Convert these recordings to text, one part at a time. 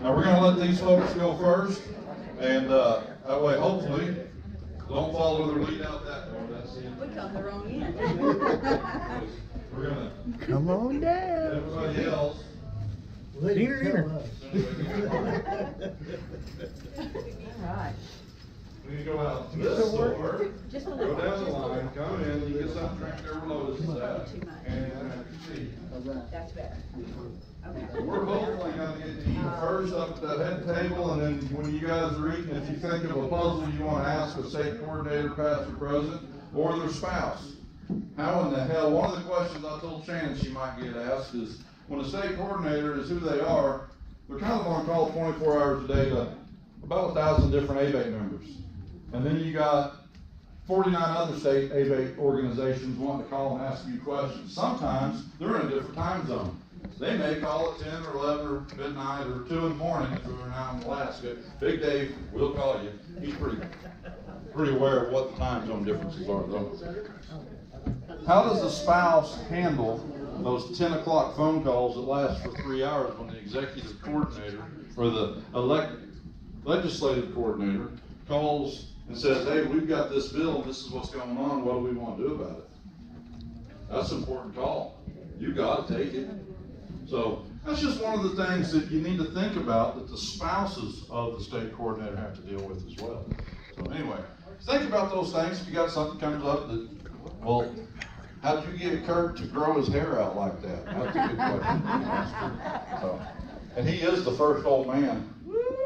Now we're going to let these folks go first, and that way, hopefully, don't follow their lead out that door. That's it. We come the wrong end. We're going to Come on down. everybody else. Dinner. Right. We need to go out this door, Just a go little. down the line, come in, you get something to drink there, Lotus is at, and then have your seat. That's better. Okay. We're hopefully gonna get to you first up at that head table, and then when you guys are eating, if you think of a puzzle you wanna ask a state coordinator, past or present, or their spouse. How in the hell, one of the questions I told Shannon she might get asked is, when a state coordinator is who they are, they're kind of on call 24 hours a day to about 1,000 different ABATE members. And then you got 49 other state ABATE organizations wanting to call and ask you questions. Sometimes they're in a different time zone. They may call at 10 or 11 or midnight or 2 in the morning if we were out in Alaska. Big Dave will call you. He's pretty aware of what the time zone differences are though. How does the spouse handle those 10 o'clock phone calls that last for 3 hours when the executive coordinator or the legislative coordinator calls and says, hey, we've got this bill, this is what's going on, what do we want to do about it? That's an important call. You got to take it. So that's just one of the things that you need to think about that the spouses of the state coordinator have to deal with as well. So anyway, think about those things. If you got something comes up that, well, how did you get Kurt to grow his hair out like that? That's a good question. So, and he is the first old man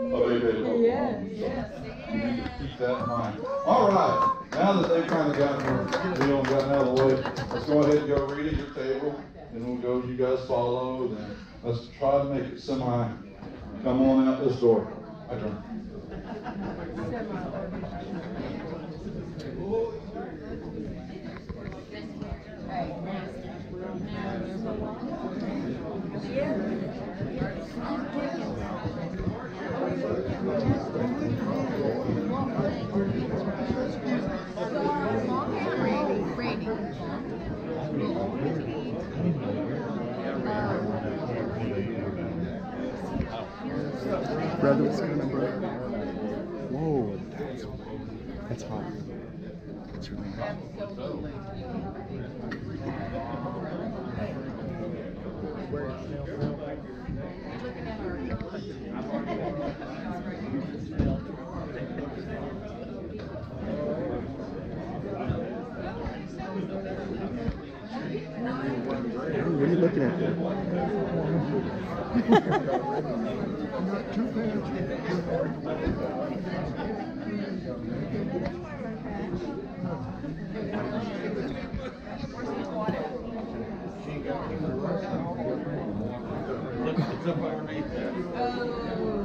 of ABATE Oklahoma. Yes, So yes. you need to keep that in mind. All right, now that they've kind of gotten their deal and gotten out of the way, let's go ahead and go read at your table, and we'll go, you guys follow, and then let's try to make it semi, come on out this door. My turn. Brother, what's going on, brother? Whoa, that's hot. That's really hot. What are you looking at there? Look, it's up underneath there.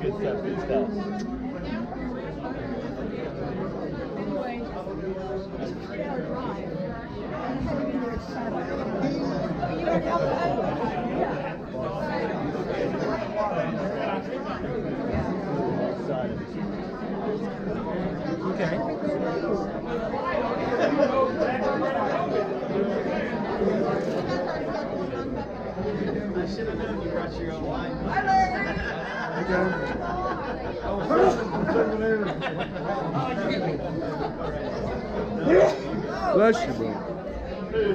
Good stuff, good stuff. Okay. I should have known you brought your own wine. Bless you, bro. Hi,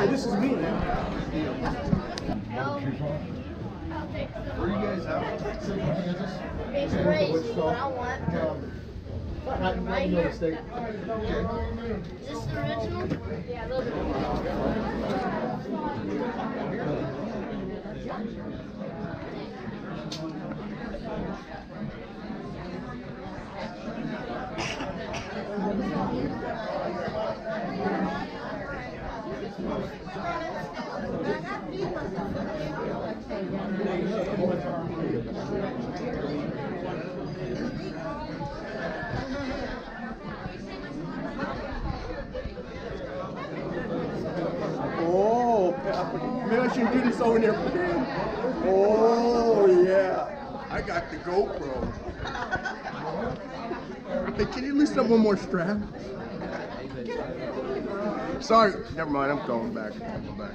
this is me. Where you guys out? It's great. What I want. Right here. Is this the original? Yeah, a little bit. Oh, maybe I should do this over there. Oh, yeah. I got the GoPro. Hey, can you at least have one more strap? Sorry. Never mind, I'm going back. I'm going back.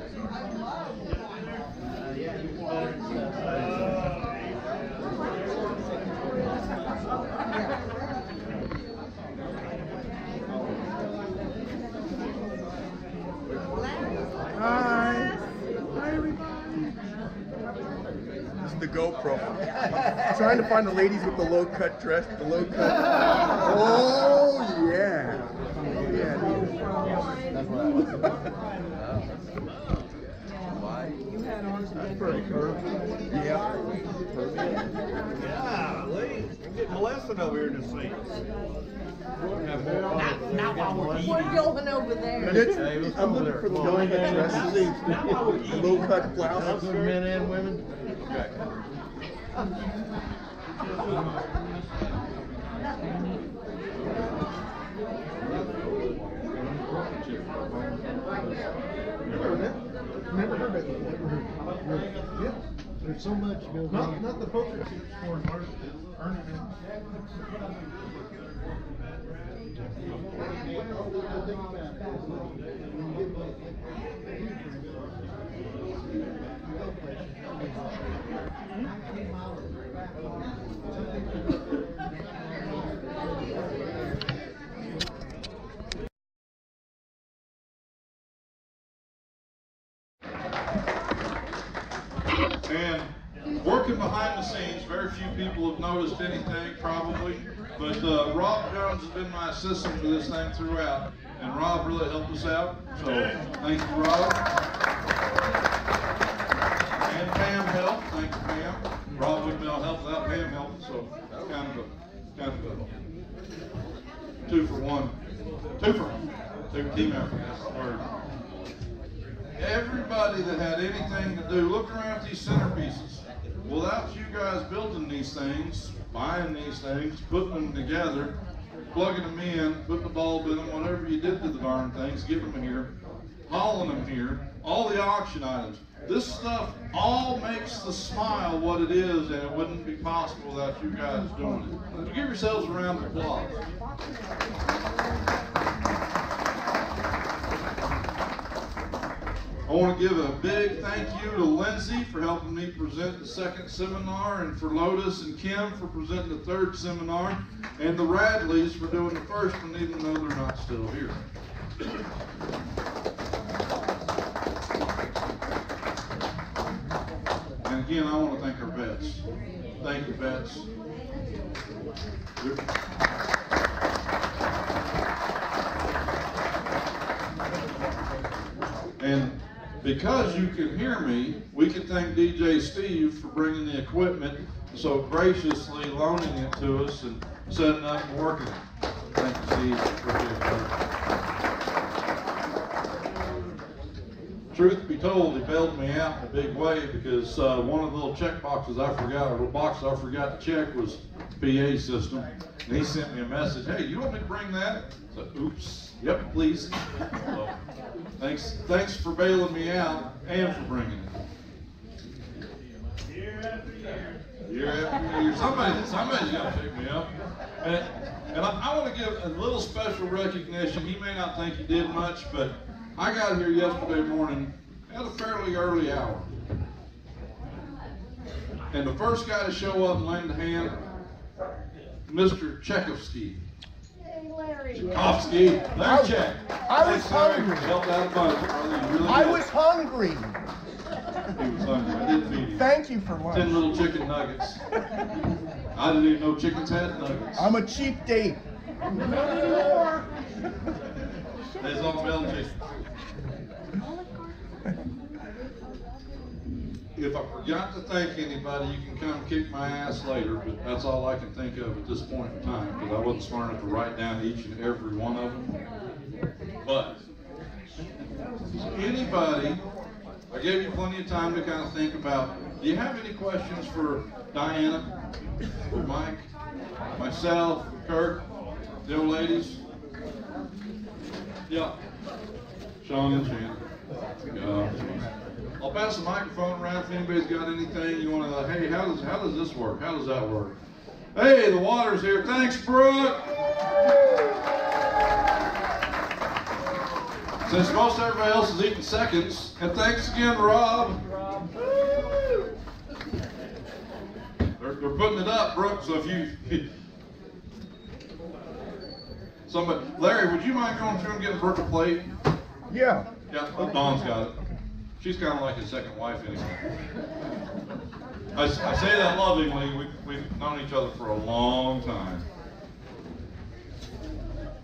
Hi. Hi, everybody. This is the GoPro. I'm trying to find the ladies with the low-cut dress, the low-cut. Oh, yeah. Yeah. That's pretty cool. Yeah. Golly, I'm getting molested over here in the seats. Not while we're going over there. I'm looking for the low-cut dresses, the low-cut blouses. Men and women. Okay. Never heard of it. Yeah. There's so much goes on. Not the poker chips for earning. And working behind the scenes, very few people have noticed anything probably, but Rob Jones has been my assistant for this thing throughout, and Rob really helped us out, so thank you, Rob. And Pam helped, thank you, Pam. Rob wouldn't be able to help without Pam helping, so kind of a 2 for 1. 2 for 1. 2 team effort, that's the word. Everybody that had anything to do, look around at these centerpieces. Without you guys building these things, buying these things, putting them together, plugging them in, putting the bulb in them, whatever you did to the darn things, getting them here, hauling them here, all the auction items. This stuff all makes the S.M.I.L.E what it is, and it wouldn't be possible without you guys doing it. So give yourselves a round of applause. I want to give a big thank you to Lindsay for helping me present the second seminar, and for Lotus and Kim for presenting the third seminar, and the Radleys for doing the first one, even though they're not still here. And again, I want to thank our vets. Thank you, vets. And because you can hear me, we can thank DJ Steve for bringing the equipment, so graciously loaning it to us and setting up and working it. Thank you, Steve. Appreciate it. Truth be told, he bailed me out in a big way, because one of the little check boxes I forgot, or the boxes I forgot to check, was PA system. And he sent me a message, hey, you want me to bring that? So, oops, yep, please. So, thanks for bailing me out and for bringing it. Year after year. Year after year. Somebody's got to pick me up. And I want to give a little special recognition. He may not think he did much, but I got here yesterday morning at a fairly early hour. And the first guy to show up and lend a hand, Mr. Tchaikovsky. Hey, Larry. Tchaikovsky. Larry Check. I was Thanks, Larry. hungry. Helped out a bunch, brother. You really I did. was hungry. He was hungry. I didn't feed him. Thank you for 10 lunch. little chicken nuggets. I didn't even know chickens had nuggets. I'm a cheap date. There's on Belgium. If I forgot to thank anybody, you can come kick my ass later, but that's all I can think of at this point in time, because I wasn't smart enough to write down each and every one of them. But, anybody, I gave you plenty of time to kind of think about, do you have any questions for Diana, or Mike, myself, Kurt, the old ladies? Yeah. Sean and Shannon. Yeah. I'll pass the microphone around if anybody's got anything you want to, hey, how does this work? How does that work? Hey, the water's here. Thanks, Brooke. Since most everybody else is eating seconds, and thanks again, Rob. They're putting it up, Brooke, so if you, somebody, Larry, would you mind going through and getting Brooke a plate? Yeah. Yeah, Dawn's got it. She's kind of like his second wife anyway. I say that lovingly. We've known each other for a long time.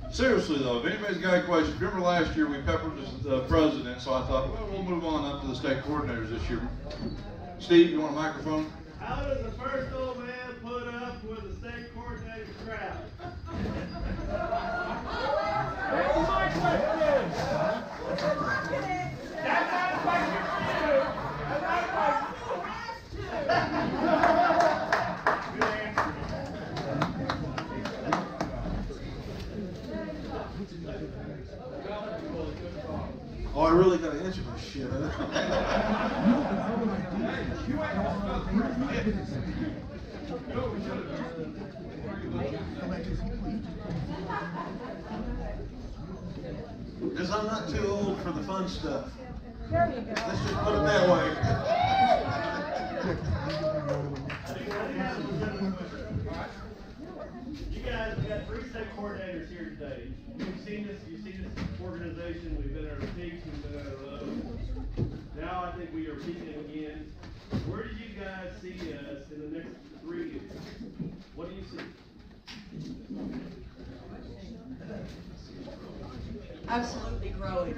Seriously though, if anybody's got any questions, remember last year we peppered the president, so I thought, well, we'll move on up to the state coordinators this year. Steve, you want a microphone? How does the first old man put up with the state coordinator crowd? That's my question. That's not a question for you. That's not a question. Good answer. Oh, I really gotta answer this shit. Because I'm not too old for the fun stuff. There you go. Let's just put it that way. You guys, we got 3 state coordinators here today. You've seen this organization. We've been at our peaks, we've been at our lows. Now I think we are peaking again. Where do you guys see us in the next 3 years? What do you see? Absolutely growing.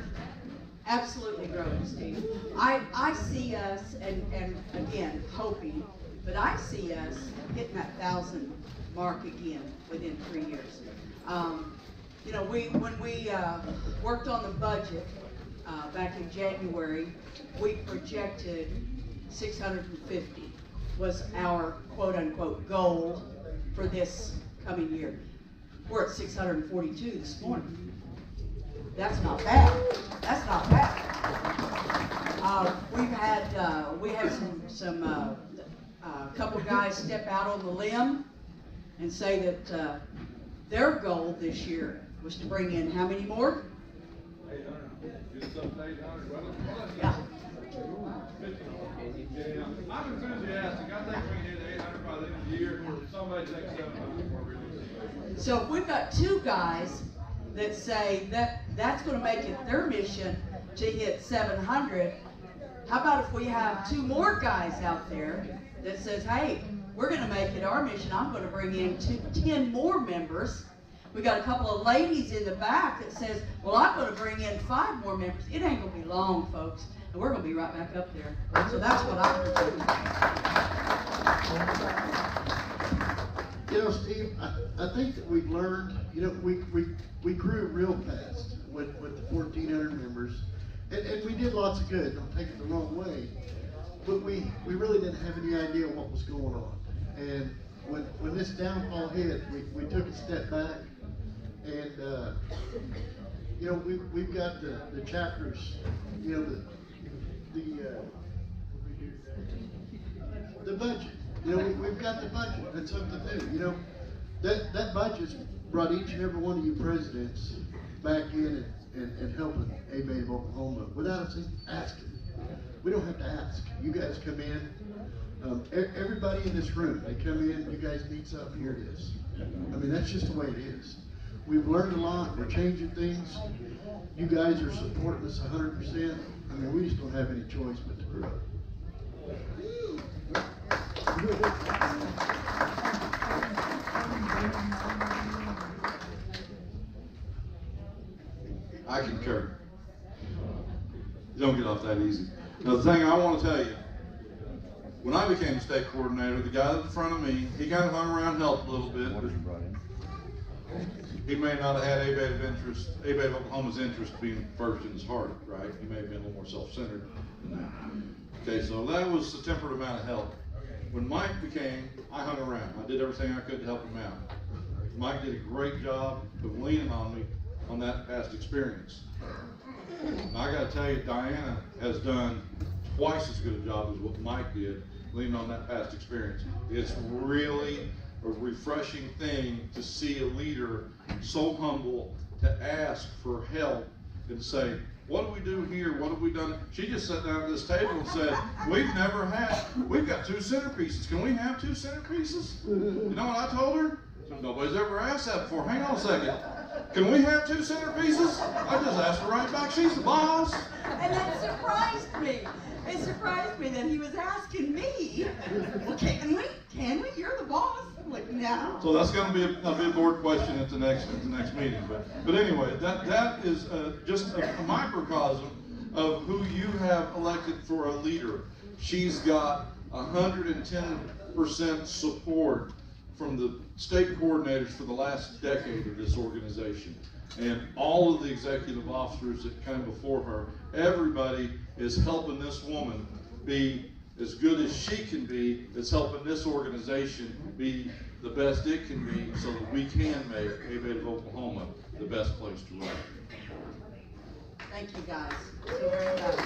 Absolutely growing, Steve. I see us, and again, hoping, but I see us hitting that 1,000 mark again within 3 years. You know, when we worked on the budget back in January, we projected 650 was our quote-unquote goal for this coming year. We're at 642 this morning. That's not bad. That's not bad. We had some couple guys step out on the limb and say that their goal this year was to bring in how many more? 800. Just up to 800. Yeah. I'm enthusiastic. I think we can hit 800 by the end of the year. Somebody thinks 700 more realistic. So if we've got 2 guys that say that that's going to make it their mission to hit 700, how about if we have 2 more guys out there that says, hey, we're going to make it our mission. I'm going to bring in 10 more members. We got a couple of ladies in the back that says, well, I'm going to bring in 5 more members. It ain't going to be long, folks, and we're going to be right back up there. So that's what I'm doing. You know, Steve, I think that we've learned, you know, we grew real fast with the 1,400 members, and we did lots of good, don't take it the wrong way, but we really didn't have any idea what was going on. And when this downfall hit, we took a step back, and you know, we've got the chapters, you know, the budget. You know, we've got the budget. That's something new. You know, that budget's brought each and every one of you presidents back in and helping A.B.A.T.E of Oklahoma without us asking. We don't have to ask. You guys come in. Everybody in this room, they come in, you guys need something, here it is. I mean, that's just the way it is. We've learned a lot, we're changing things. You guys are supporting us 100%. I mean, we just don't have any choice but to grow. I concur. You don't get off that easy. Now, the thing I want to tell you, when I became state coordinator, the guy in front of me, he kind of hung around, helped a little bit, but he may not have had A.B.A.T of Oklahoma's interest being first in his heart, right? He may have been a little more self-centered than that. Okay, so that was a tempered amount of help. When Mike became, I hung around. I did everything I could to help him out. Mike did a great job of leaning on me on that past experience. And I gotta tell you, Diana has done twice as good a job as what Mike did, leaning on that past experience. It's really a refreshing thing to see a leader so humble to ask for help and say, what do we do here? What have we done? She just sat down at this table and said, we've got 2 centerpieces. Can we have 2 centerpieces? You know what I told her? Nobody's ever asked that before. Hang on a second. Can we have 2 centerpieces? I just asked her right back. She's the boss. And that surprised me. It surprised me that he was asking me, well, can we? You're the boss. I'm like, no. So that's going to be a board question at the next meeting. But anyway, that is just a microcosm of who you have elected for a leader. She's got 110% support from the state coordinators for the last decade of this organization. And all of the executive officers that came before her, everybody is helping this woman be as good as she can be. It's helping this organization be the best it can be so that we can make A.B.A.T of Oklahoma the best place to run. Thank you guys so very much.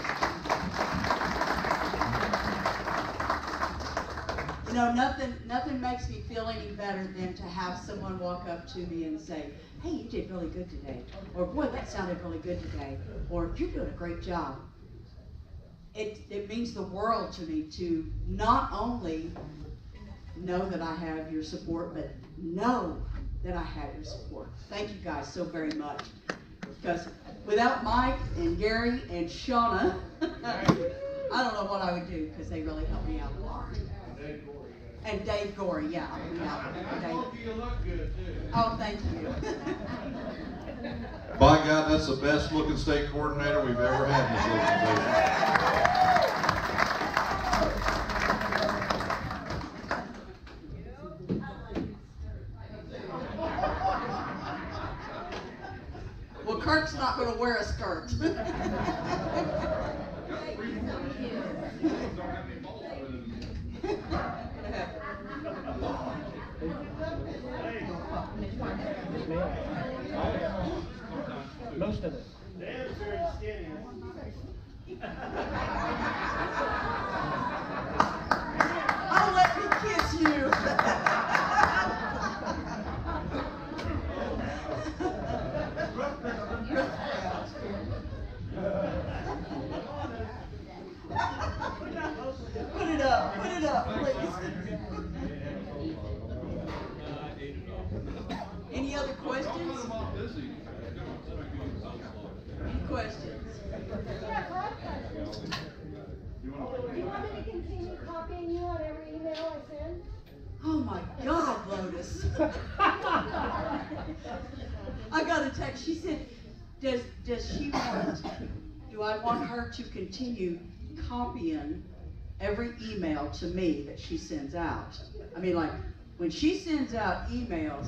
You know, nothing makes me feel any better than to have someone walk up to me and say, hey, you did really good today. Or, boy, that sounded really good today. Or, you're doing a great job. It means the world to me to not only know that I have your support, but know that I have your support. Thank you guys so very much. Because without Mike and Gary and Shauna, I don't know what I would do, because they really helped me out a lot. And Dave Gorey, yeah. Dave. You look good too. Oh, thank you. By God, that's the best looking state coordinator we've ever had in this organization. Well, Kirk's not going to wear a skirt. Most of it. Dan's very skinny. Oh, let me kiss you. Put it up, please. Any other questions? Any questions? Do you want me to continue copying you on every email I send? Oh my God, Lotus. I got a text. She said, do I want her to continue copying every email to me that she sends out? I mean, like, when she sends out emails,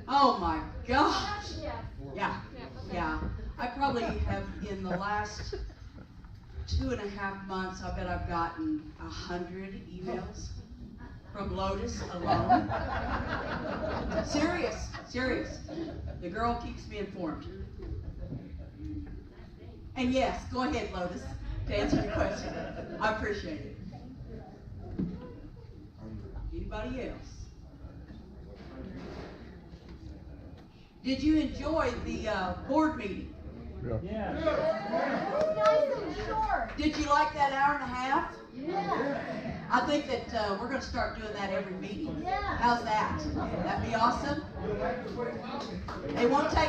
oh my gosh. Yeah. I probably have, in the last 2.5 months, I bet I've gotten 100 emails from Lotus alone. Serious. The girl keeps me informed. And yes, go ahead, Lotus, to answer your question. I appreciate it. Anybody else? Did you enjoy the board meeting? Yeah. It's nice and short. Did you like that hour and a half? Yeah. I think that we're going to start doing that every meeting. Yeah. How's that? That'd be awesome. It won't take.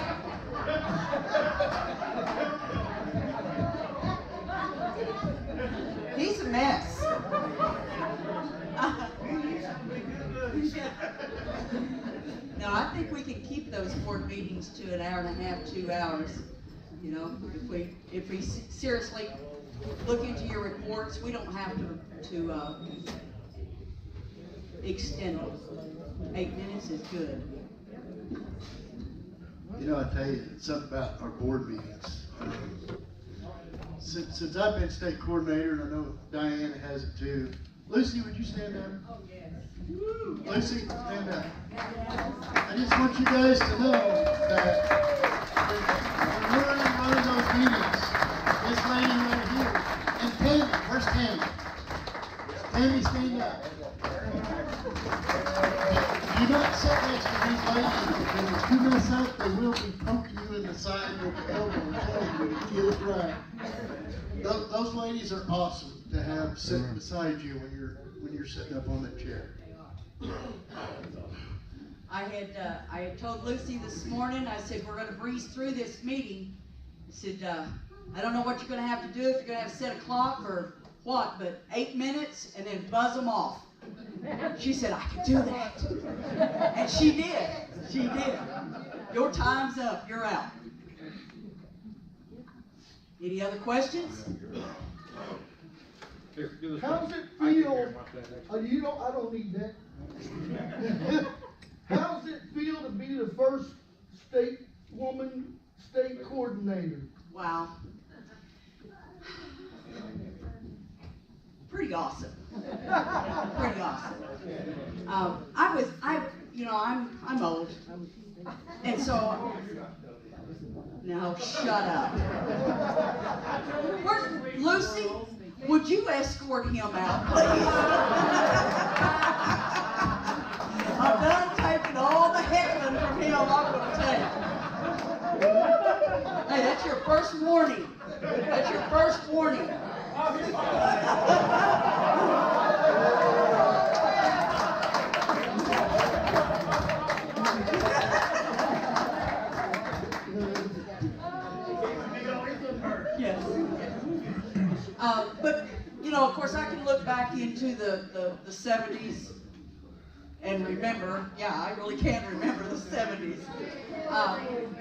He's a mess. No, I think we can keep those board meetings to an hour and a half, 2 hours. You know, if we seriously look into your reports, we don't have to extend them. 8 minutes is good. You know, I tell you something about our board meetings. Since I've been state coordinator, and I know Diana has it too. Lucy, would you stand up? Oh, yes. Lucy, stand up. I just want you guys to know that when we're running those meetings, this lady right here, and Tammy, where's Tammy? Tammy, stand up. You don't sit next to these ladies, because if you mess up, they will be poking you in the side with the elbow and telling you to get it right. Those ladies are awesome to have sitting beside you when you're sitting up on that chair. I had told Lucy this morning, I said, we're going to breeze through this meeting. I said, I don't know what you're going to have to do, if you're going to have to set a clock or what, but 8 minutes and then buzz them off. She said, I can do that. And she did. She did. Your time's up. You're out. Any other questions? How's it feel? I don't need that. How's it feel to be the first state coordinator? Wow. Pretty awesome. Pretty awesome. I'm old. And so, no, shut up. Lucy, would you escort him out, please? I'm done taking all the heckling from him, I'm going to tell you. Hey, that's your first warning. That's your first warning. Yes. But, you know, of course, I can look back into the 70s and remember, yeah, I really can remember the 70s.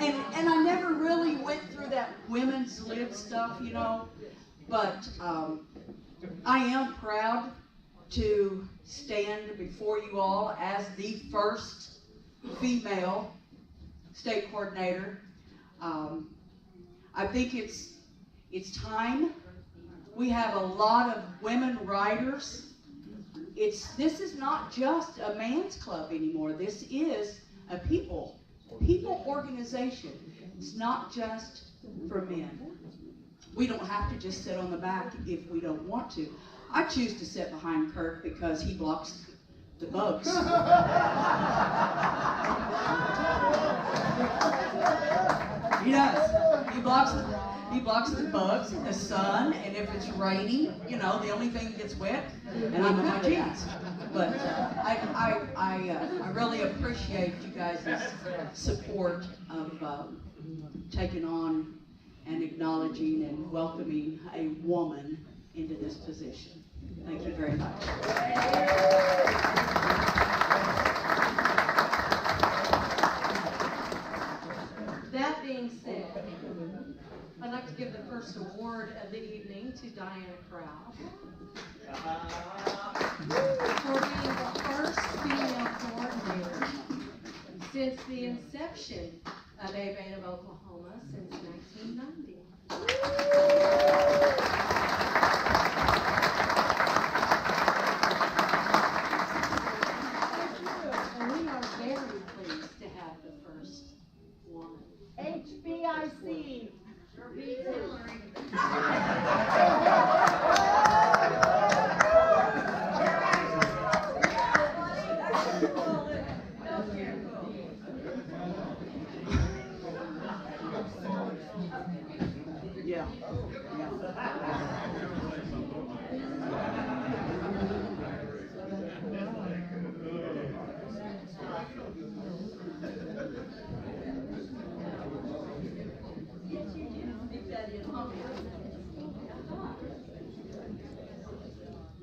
And I never really went through that women's lib stuff, you know, but I am proud to stand before you all as the first female state coordinator. I think it's time. We have a lot of women writers. This is not just a man's club anymore. This is a people organization. It's not just for men. We don't have to just sit on the back if we don't want to. I choose to sit behind Kirk because he blocks the bugs. He does. He blocks the bugs and the sun, and if it's raining, you know, the only thing that gets wet, and I'm in my jeans. But I really appreciate you guys' support of taking on and acknowledging and welcoming a woman into this position. Thank you very much. That being said, I'd like to give the first award of the evening to Diana Crowell for being the first female coordinator since the inception of A.B.A.T.E of Oklahoma since 1990. And we are very pleased to have the first one. HBIC. Me too.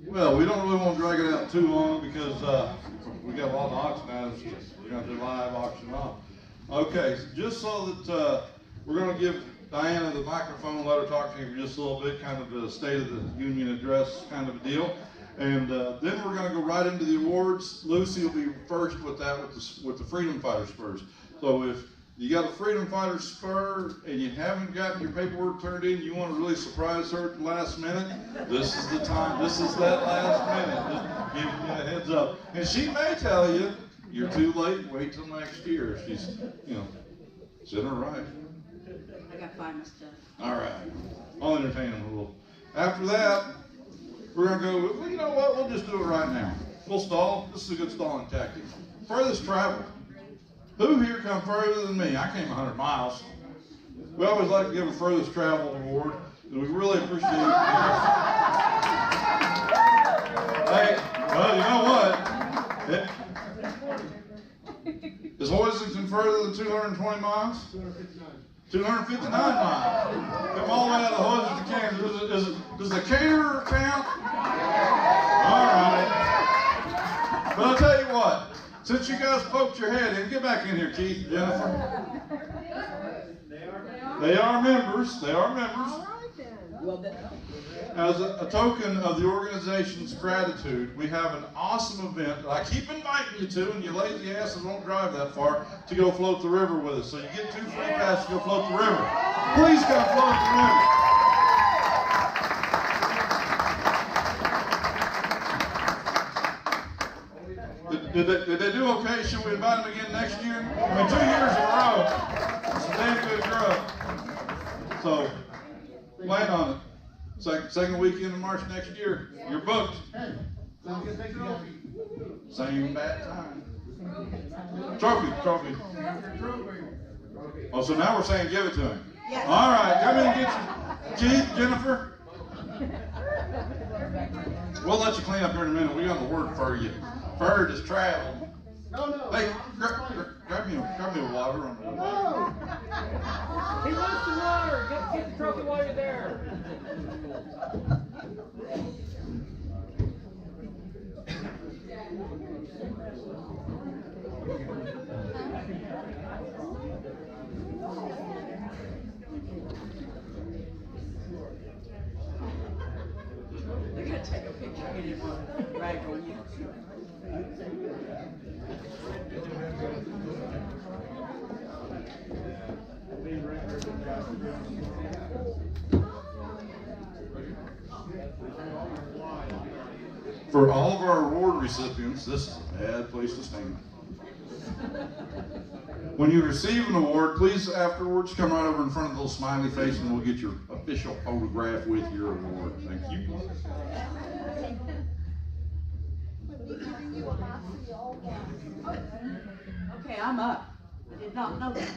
Well, we don't really want to drag it out too long because we got a lot of auction items. We're going to do live auction off. Okay, just so that we're going to give Diana the microphone, let her talk to you for just a little bit, kind of the State of the Union address kind of a deal. And then we're going to go right into the awards. Lucy will be first with that, with the Freedom Fighter spurs. So if you got a Freedom Fighter spur and you haven't gotten your paperwork turned in, you want to really surprise her at the last minute, this is the time, this is that last minute. Just giving you a heads up. And she may tell you, you're too late, wait till next year. She's, you know, it's in her right. I got to find my stuff. All right. I'll entertain them a little. After that, we're going to go, well, you know what, we'll just do it right now. We'll stall. This is a good stalling tactic. Furthest travel. Who here come further than me? I came 100 miles. We always like to give a furthest travel award, and we really appreciate it. Hey, well, you know what? Is Hoisington further than 220 miles? 259 miles. Come all the way out of Hoisington to Kansas. Does the caterer count? All right. But I'll tell you what. Since you guys poked your head in, get back in here, Keith, Jennifer. They are members. They are members. As a token of the organization's gratitude, we have an awesome event that I keep inviting you to, and you lazy asses won't drive that far, to go float the river with us. So you get 2 free passes to go float the river. Please come float the river. Did they do okay? Should we invite them again next year? I mean, 2 years in a row. It's a damn good growth. So, plan on it. Second weekend in March next year. You're booked. Same bad time. Trophy. Oh, so now we're saying give it to him. Yes. All right, come in and get you. Keith, Jennifer. We'll let you clean up here in a minute. We got the word for you. Bird is travel. No. Hey, grab me a water on the way. No. He wants the water. Get the trophy while you're there. They're going to take a picture and it will rag on you. For all of our award recipients, this is a bad place to stand. When you receive an award, please afterwards come right over in front of the little smiley face and we'll get your official photograph with your award. Thank you. Okay, I'm up. I did not know that.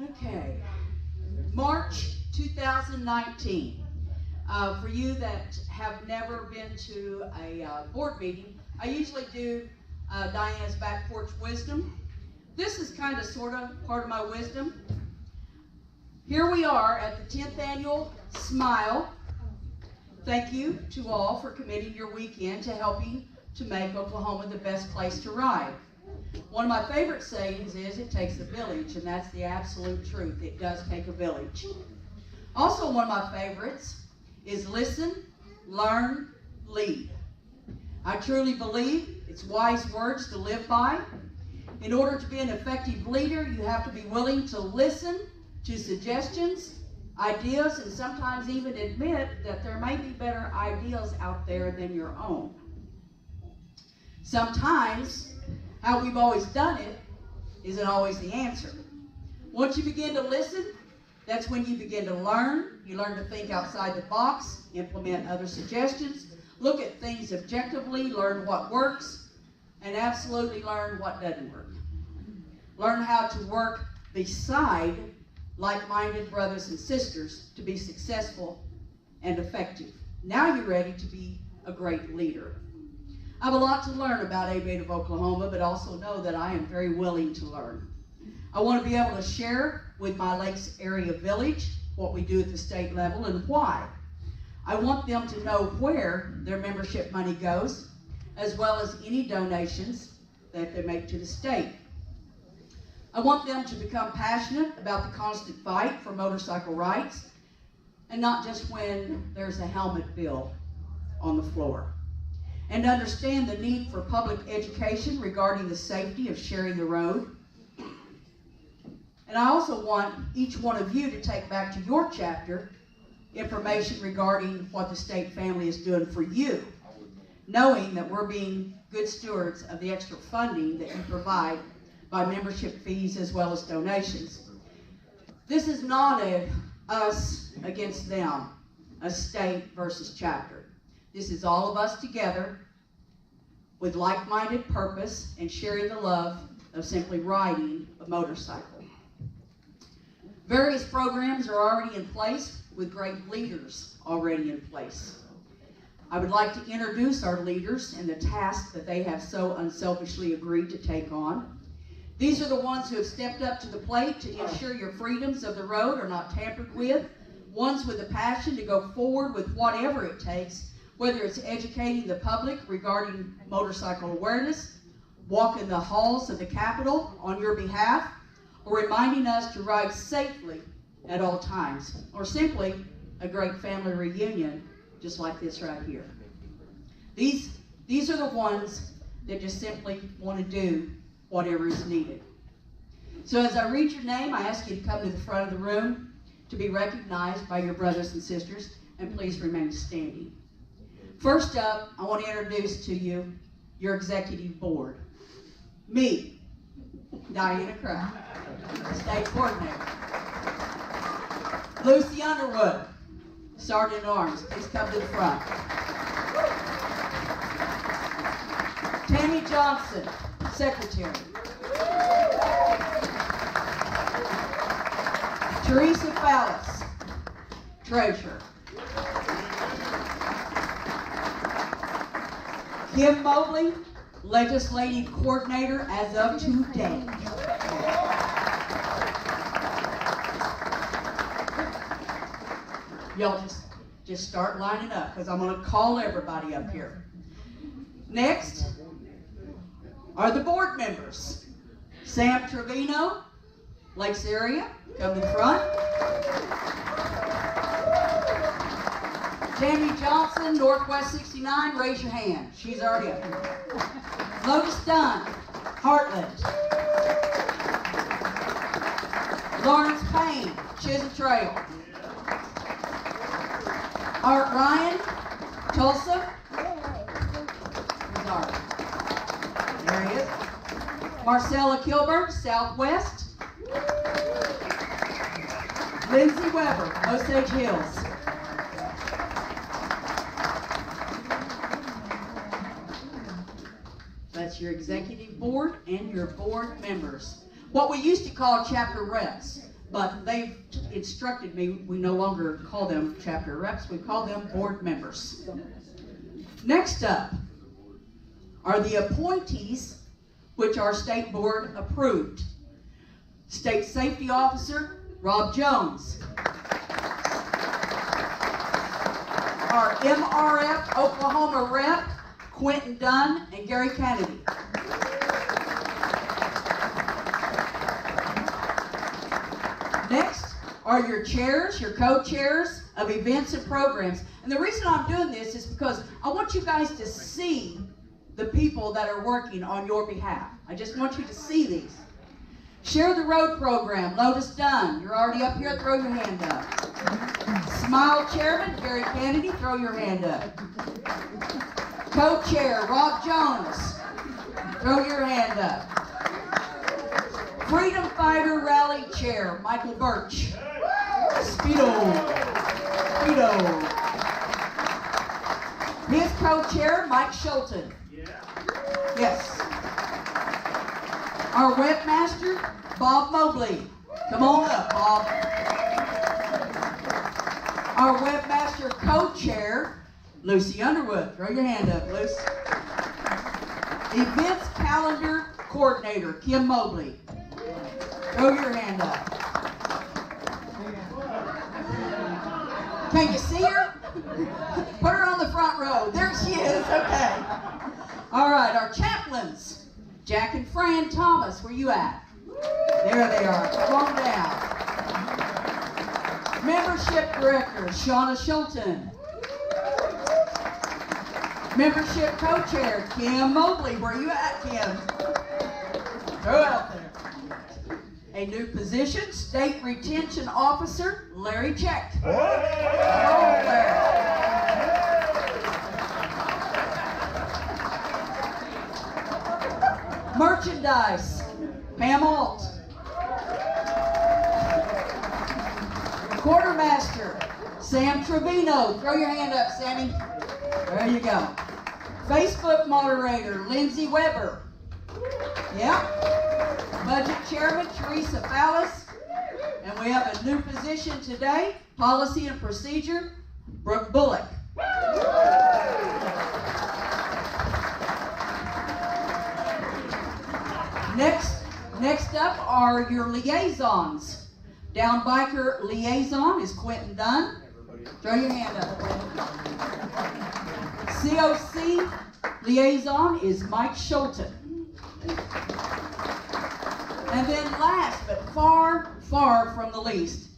Okay. March 2019. For you that have never been to a board meeting, I usually do Diana's Back Porch Wisdom. This is kind of sort of part of my wisdom. Here we are at the 10th annual S.M.I.L.E. Thank you to all for committing your weekend to helping to make Oklahoma the best place to ride. One of my favorite sayings is, it takes a village, and that's the absolute truth. It does take a village. Also, one of my favorites is listen, learn, lead. I truly believe it's wise words to live by. In order to be an effective leader, you have to be willing to listen to suggestions, ideas, and sometimes even admit that there may be better ideas out there than your own. Sometimes, how we've always done it isn't always the answer. Once you begin to listen, that's when you begin to learn. You learn to think outside the box, implement other suggestions, look at things objectively, learn what works, and absolutely learn what doesn't work. Learn how to work beside like-minded brothers and sisters to be successful and effective. Now you're ready to be a great leader. I have a lot to learn about ABATE of Oklahoma, but also know that I am very willing to learn. I want to be able to share with my Lakes Area Village what we do at the state level and why. I want them to know where their membership money goes, as well as any donations that they make to the state. I want them to become passionate about the constant fight for motorcycle rights, and not just when there's a helmet bill on the floor. And understand the need for public education regarding the safety of sharing the road. And I also want each one of you to take back to your chapter information regarding what the state family is doing for you, knowing that we're being good stewards of the extra funding that you provide by membership fees as well as donations. This is not a us against them, a state versus chapter. This is all of us together with like-minded purpose and sharing the love of simply riding a motorcycle. Various programs are already in place with great leaders already in place. I would like to introduce our leaders and the tasks that they have so unselfishly agreed to take on. These are the ones who have stepped up to the plate to ensure your freedoms of the road are not tampered with, ones with the passion to go forward with whatever it takes, whether it's educating the public regarding motorcycle awareness, walking the halls of the Capitol on your behalf, or reminding us to ride safely at all times, or simply a great family reunion just like this right here. These are the ones that just simply want to do whatever is needed. So as I read your name, I ask you to come to the front of the room to be recognized by your brothers and sisters, and please remain standing. First up, I want to introduce to you your executive board. Me, Diana Craft, state coordinator. Lucy Underwood, Sergeant at Arms, please come to the front. Tammy Johnson, secretary. Teresa Fallis, treasurer. Kim Mobley, legislative coordinator as of today. Y'all just start lining up, because I'm going to call everybody up here. Next are the board members. Sam Trevino, Lakes area, come to the front. Tammy Johnson, Northwest 69, raise your hand. She's already up here. Lotus Dunn, Heartland. Lawrence Payne, Chisholm Trail. Art Ryan, Tulsa. Where's Art? There he is. Marcella Kilburn, Southwest. Lindsay Weber, Osage Hills. That's your executive board and your board members. What we used to call chapter reps, but they've instructed me we no longer call them chapter reps, we call them board members. Next up are the appointees, which our state board approved. State Safety Officer, Rob Jones. Our MRF Oklahoma rep, Quentin Dunn and Gary Kennedy. Next are your chairs, your co-chairs of events and programs. And the reason I'm doing this is because I want you guys to see the people that are working on your behalf. I just want you to see these. Share the Road program, Lotus Dunn. You're already up here, throw your hand up. S.M.I.L.E chairman, Gary Kennedy, throw your hand up. Co-chair, Rob Jones, throw your hand up. Freedom Fighter Rally chair, Michael Birch. Speedo. His co-chair, Mike Schulten. Yes. Our webmaster, Bob Mobley. Come on up, Bob. Our webmaster co-chair, Lucy Underwood. Throw your hand up, Lucy. Events calendar coordinator, Kim Mobley. Throw your hand up. Can you see her? you at? There they are. Come on down. Membership Director, Shauna Schulten. Membership Co-Chair, Kim Mobley. Where you at, Kim? Go out there. A new position, State Retention Officer, Larry Check. Come on, Larry. Merchandise, Pam Alt. Quartermaster, Sam Trevino. Throw your hand up, Sammy. There you go. Facebook moderator, Lindsay Weber. Yep. Budget Chairman, Teresa Fallis. And we have a new position today, Policy and Procedure, Brooke Bullock. Next up are your liaisons. Down biker liaison is Quentin Dunn. Throw your hand up. COC liaison is Mike Schulten. And then last, but far, far from the least,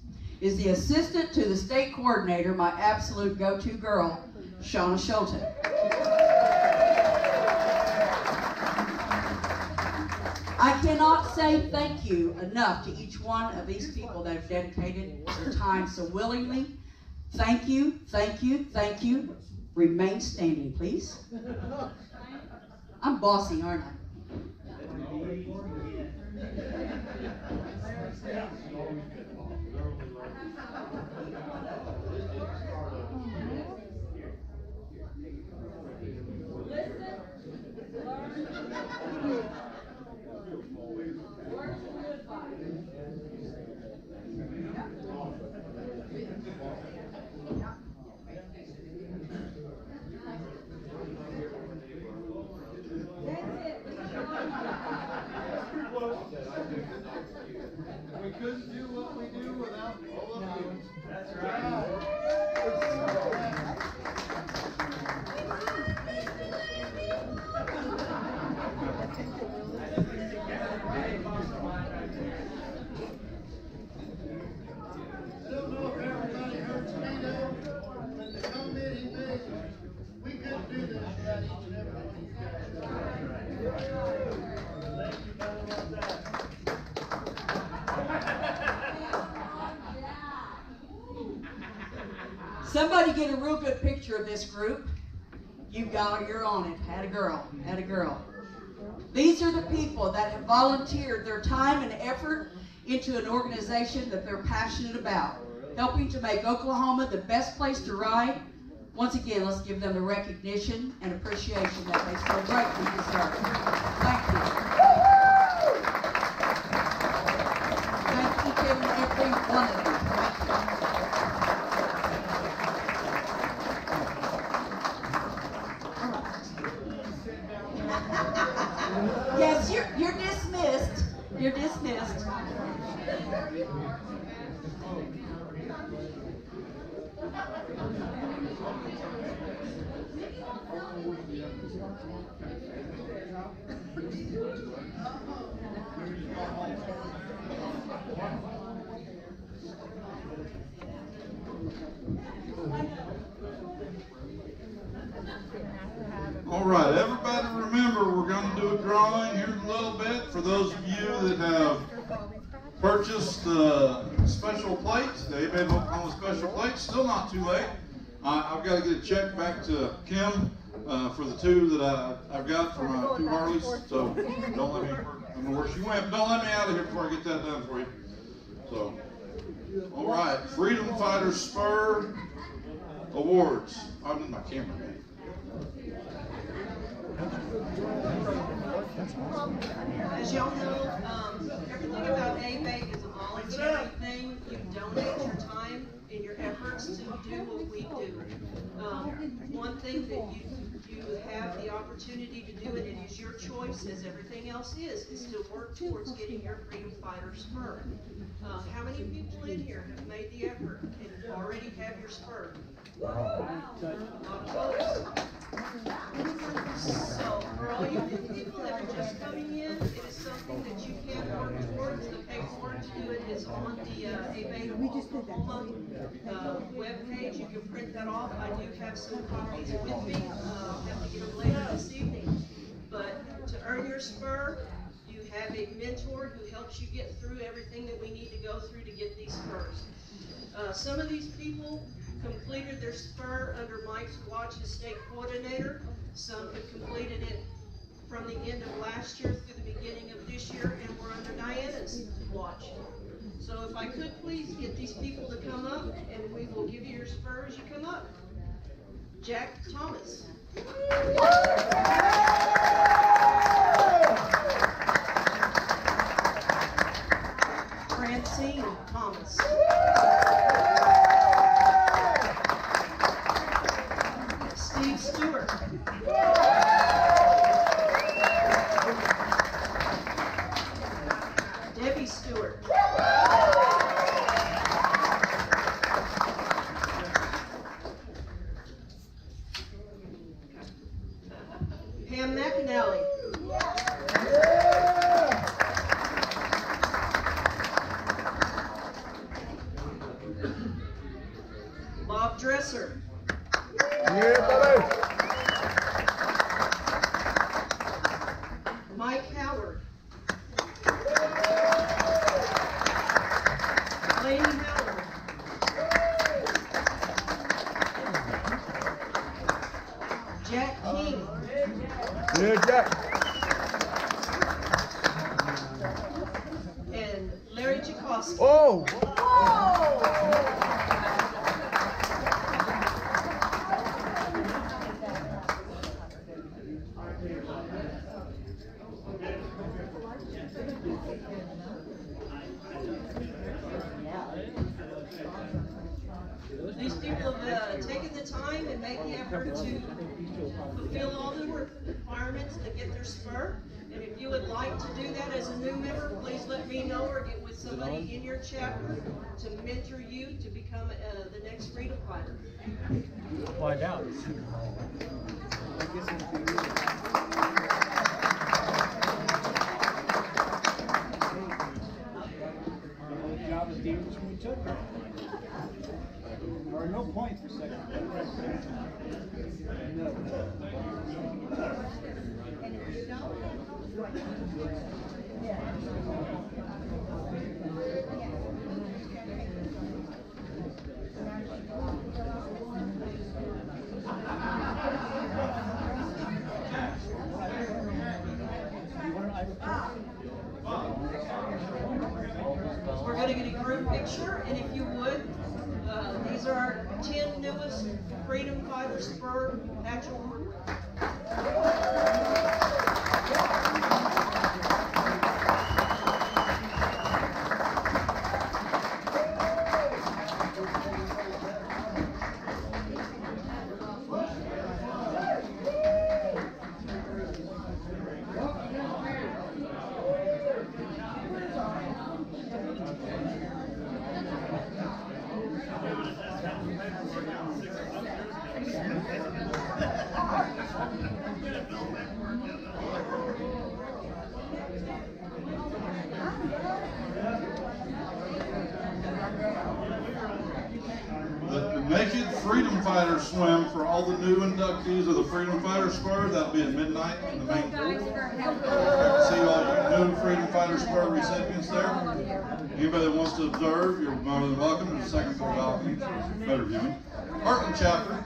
is the assistant to the state coordinator, my absolute go-to girl, Shauna Schulten. I cannot say thank you enough to each one of these people that have dedicated their time so willingly. Thank you, thank you, thank you. Remain standing, please. I'm bossy, aren't I? We couldn't do what we do without all of you. That's right. Don't know if everybody heard Speedo, but the comment he made, we couldn't do this without each and every one of you guys. Thank you very much. Somebody get a real good picture of this group. You're on it. Had a girl. These are the people that have volunteered their time and effort into an organization that they're passionate about, helping to make Oklahoma the best place to ride. Once again, let's give them the recognition and appreciation that they so greatly deserve. Thank you. Thank each and every one of you. Yes, you're dismissed. You're dismissed. All right, everybody remember we're going to do a drawing here in a little bit. For those of you that have purchased special plates, the A.B.A.T.E Oklahoma special plates, still not too late. I've got to get a check back to Kim for the two that I've got for my two Harleys. So don't let me, I don't know where she went, but don't let me out of here before I get that done for you. So, all right, Freedom Fighter Spur Awards. I need my camera, man. As y'all know, everything about A.B.A.T.E is a voluntary thing. You donate your time and your efforts to do what we do. One thing that you have the opportunity to do, and it is your choice, as everything else is to work towards getting your Freedom Fighter Spur. How many people in here have made the effort and already have your spur? Wow. A lot of folks. So, for all all you new people that are just coming in, it is something that you can work towards. The paperwork to do it is on the A.B.A.T.E Oklahoma webpage. You can print that off. I do have some copies with me. I'll have to get them later this evening. But to earn your spur, you have a mentor who helps you get through everything that we need to go through to get these spurs. Some of these people completed their spur under Mike's watch as state coordinator. Some have completed it from the end of last year through the beginning of this year, and we're under Diana's watch. So if I could please get these people to come up, and we will give you your spur as you come up. Jack Thomas. Francine Thomas. Steve Stewart. Debbie Stewart. Pam McAnally. Bob Dresser. Yeah, buddy. Mike Howard. Laney Howard. Jack King. Yeah, Jack. And Larry Tchaikovsky. Oh. These people have taken the time and made the effort to fulfill all the requirements to get their spur. And if you would like to do that as a new member, please let me know or get with somebody in your chapter to mentor you to become the next freedom fighter. Find out. Our job is dangerous when we took it. There are no points for second. No. We're going to get a group picture, and if you would, these are our 10 newest Freedom Fighter Spur actual. The Naked Freedom Fighter Swim for all the new inductees of the Freedom Fighter Spur. That'll be at midnight in the main pool. See all you new Freedom Fighter Spur recipients there. Anybody that wants to observe, you're more than welcome to the second floor balcony for better viewing. Heartland chapter,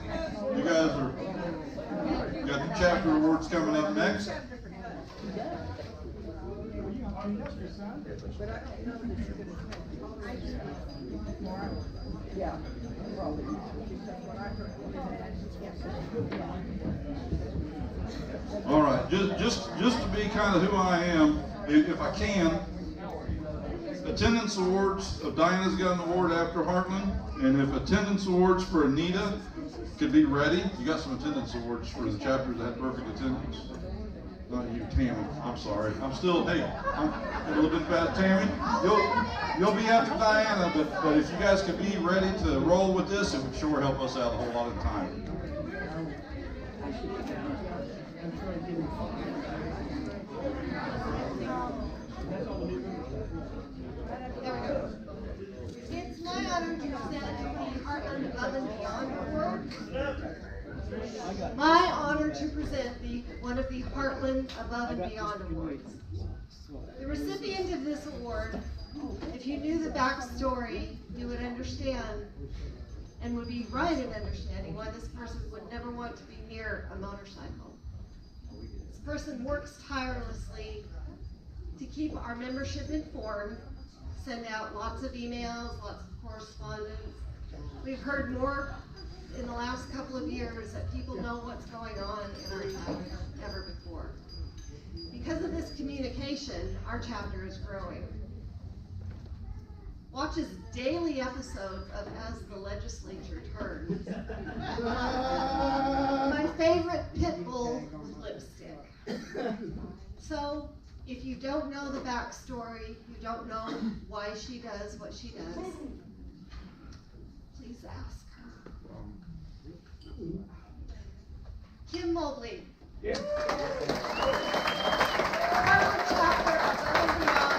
you guys are got the chapter awards coming up next. All right, just to be kind of who I am, if I can, attendance awards. Diana's got an award after Heartland, and if attendance awards for Anita could be ready, you got some attendance awards for the chapters that had perfect attendance. Not you, Tammy. I'm sorry. I'm a little bit bad, Tammy. You'll be after Diana, but if you guys could be ready to roll with this, it would sure help us out a whole lot of time. There we go. It's my honor to present the Heartland Above and Beyond Award. My honor to present one of the Heartland Above and Beyond Awards. The recipient of this award, if you knew the backstory, you would understand and would be right in understanding why this person would never want to be near a motorcycle. This person works tirelessly to keep our membership informed, send out lots of emails, lots of correspondence. We've heard more in the last couple of years that people know what's going on in our town than ever before. Because of this communication, our chapter is growing. Watch his daily episodes of As the Legislature Turns. My favorite pit bull with lipstick. So, if you don't know the backstory, you don't know why she does what she does, please ask her. Kim Mobley. Yeah. Chapter Above and Beyond.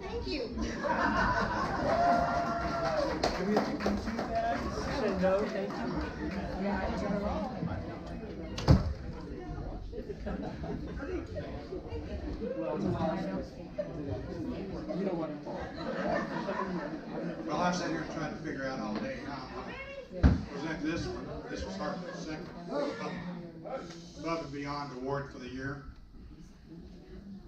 Thank you. Said no, thank you. Well, I sat here trying to figure out all day how to present this one. This was Heartland's second Above and Beyond Award for the year.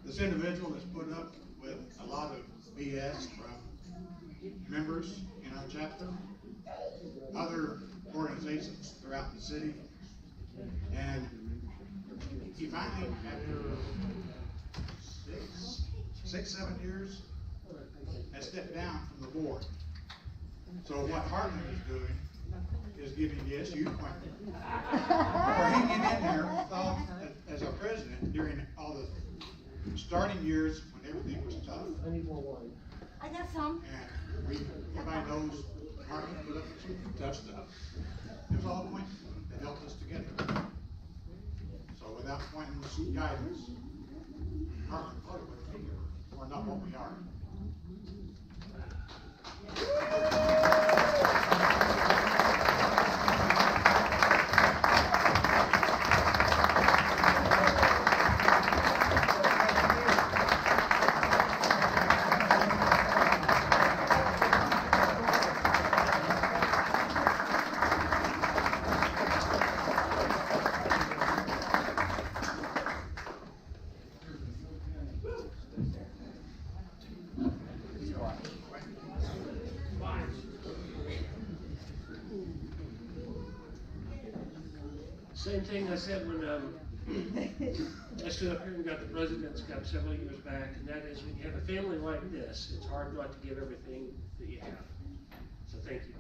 This individual has put up with a lot of BS from members in our chapter, other organizations throughout the city, and he finally, after 7 years, has stepped down from the board. So what Heartland is doing is giving the SU appointment for hanging in there as our president during all the starting years when everything was tough. I need more wine. I got some. And everybody knows Heartland put up with some tough stuff. It was all appointments that helped us together. So without appointments and guidance, Heartland probably wouldn't be here. We're not what we are. Same thing I said when I stood up here and got the President's Cup several years back, and that is when you have a family like this, it's hard not to give everything that you have. So thank you.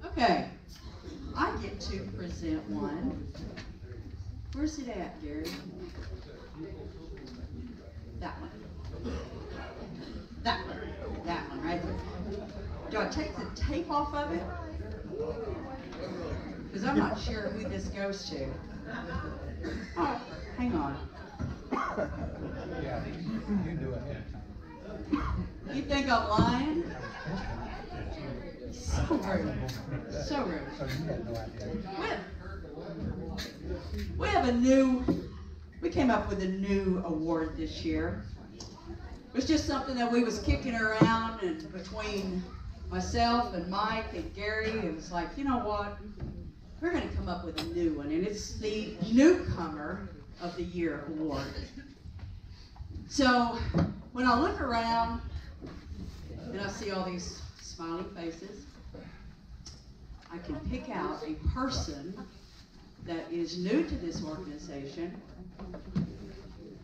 Okay, I get to present one. Where's it at, Gary? That one. That one. That one right there. Do I take the tape off of it? Because I'm not sure who this goes to. Oh, hang on. Yeah, you do it. You think I'm lying? So rude. So rude. We came up with a new award this year. It was just something that we was kicking around, and between myself and Mike and Gary, it was like, you know what? we're gonna come up with a new one, and it's the Newcomer of the Year Award. So, when I look around and I see all these smiling faces, I can pick out a person that is new to this organization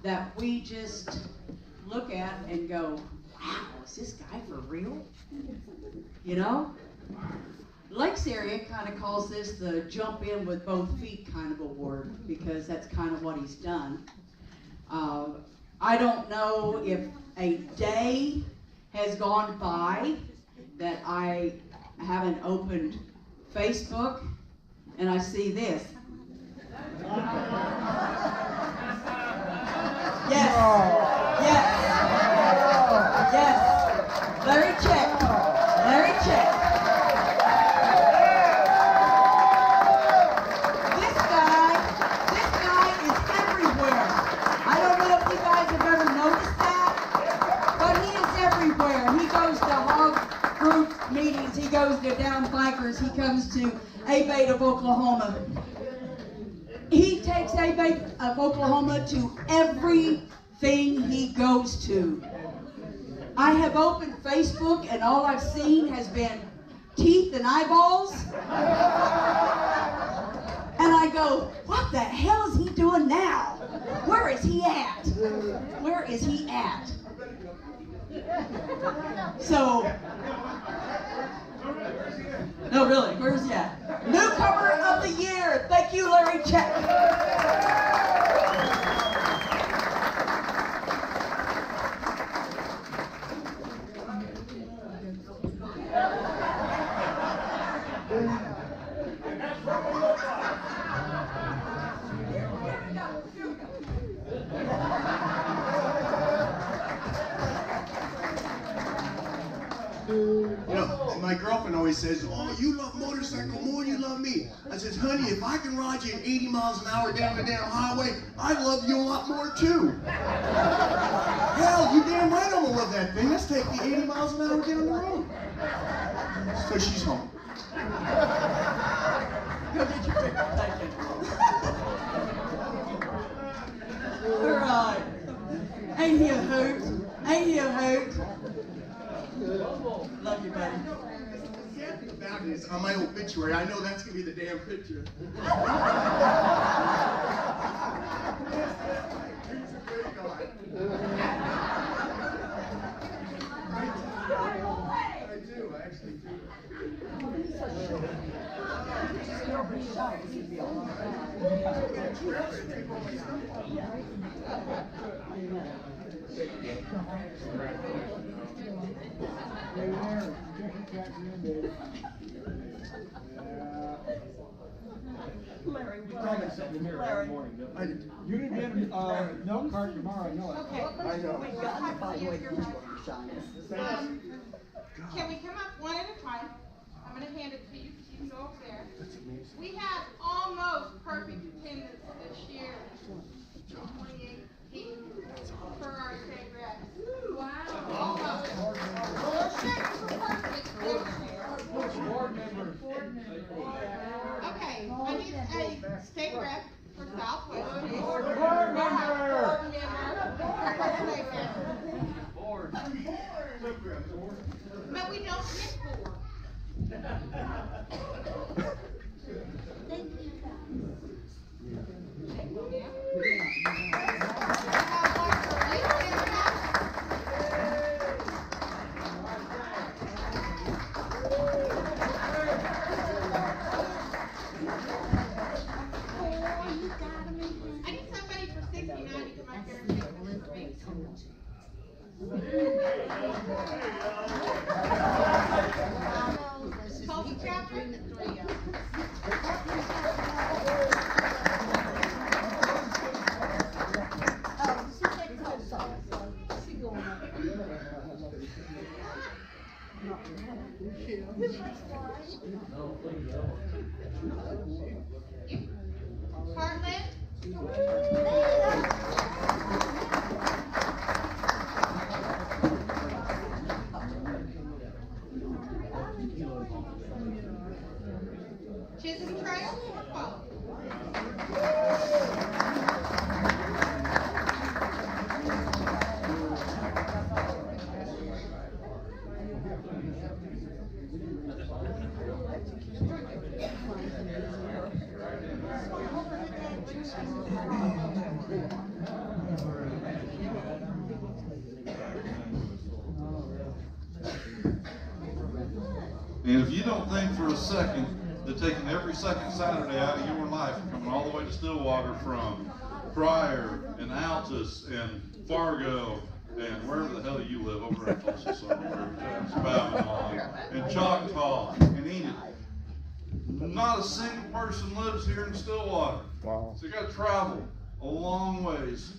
that we just look at and go, wow, is this guy for real? You know? Lakes area kind of calls this the jump in with both feet kind of award, because that's kind of what he's done. I don't know if a day has gone by that I haven't opened Facebook and I see this. Yes, yes, yes. Larry Check, Larry Check. This guy is everywhere. I don't know if you guys have ever noticed that, but he is everywhere. He goes to hog group meetings, he goes to Down Bikers, he comes to A.B.A.T.E of Oklahoma. He takes A.B.A.T.E of Oklahoma to everything he goes to. I have opened Facebook and all I've seen has been teeth and eyeballs. And I go, what the hell is he doing now? Where is he at? Where is he at? So, no, really, where's he at? Newcomer of the Year. Thank you, Larry Check. You know, my girlfriend always says, oh, you love motorcycle more than you love me. I says, honey, if I can ride you at 80 miles an hour down the damn highway, I love you a lot more too. Hell, you damn right I'm gonna love that thing. Let's take the 80 miles an hour down the road. So she's home. Go get your picture taken. All right. Ain't he a hoot? Ain't he a hoot? Love you, buddy. The sad thing about it is, on my obituary, I know that's gonna be the damn picture. He's a great guy. I do, I actually do. Larry, we promised something here every morning, didn't we? You didn't get a milk cart tomorrow, I know it. Okay. I know. We've got to find your Can we come up one at a time? I'm going to hand it to you. You can go up there. We have almost perfect attendance this year. 28 people for our state rep. Wow. Almost. We're shooting for perfect this year. Board members. Okay, I need a state rep for Southwest. Board member. Board member. But we don't get four. Thank you. I need somebody for 69 to come up here and take the reins. Tulsa chapter? Heartland? Chisholm Trail, Norfolk. And if you don't think for a second that taking every second Saturday out of your life and coming all the way to Stillwater from Pryor and Altus and Fargo and wherever the hell you live over in Tulsa somewhere, and Choctaw and Enid, not a single person lives here in Stillwater. Wow. So you got to travel a long ways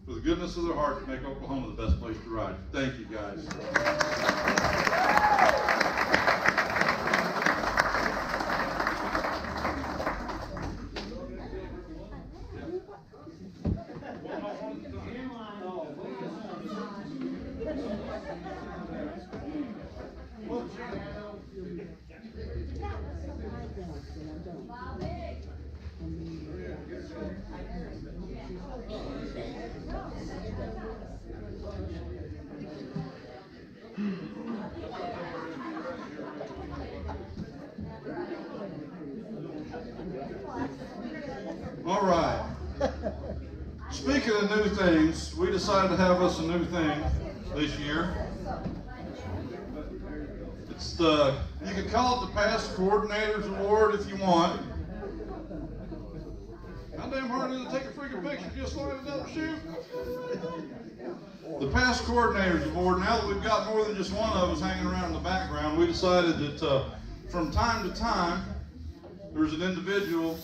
for the goodness of their heart to make Oklahoma the best place to ride. Thank you, guys. All right. Speaking of new things, we decided to have us a new thing this year. It's the, you can call it the Past Coordinators Award if you want. How damn hard is it to take a freaking picture, just line it up, shoot? The Past Coordinators Award, now that we've got more than just one of us hanging around in the background, we decided that from time to time, there's an individual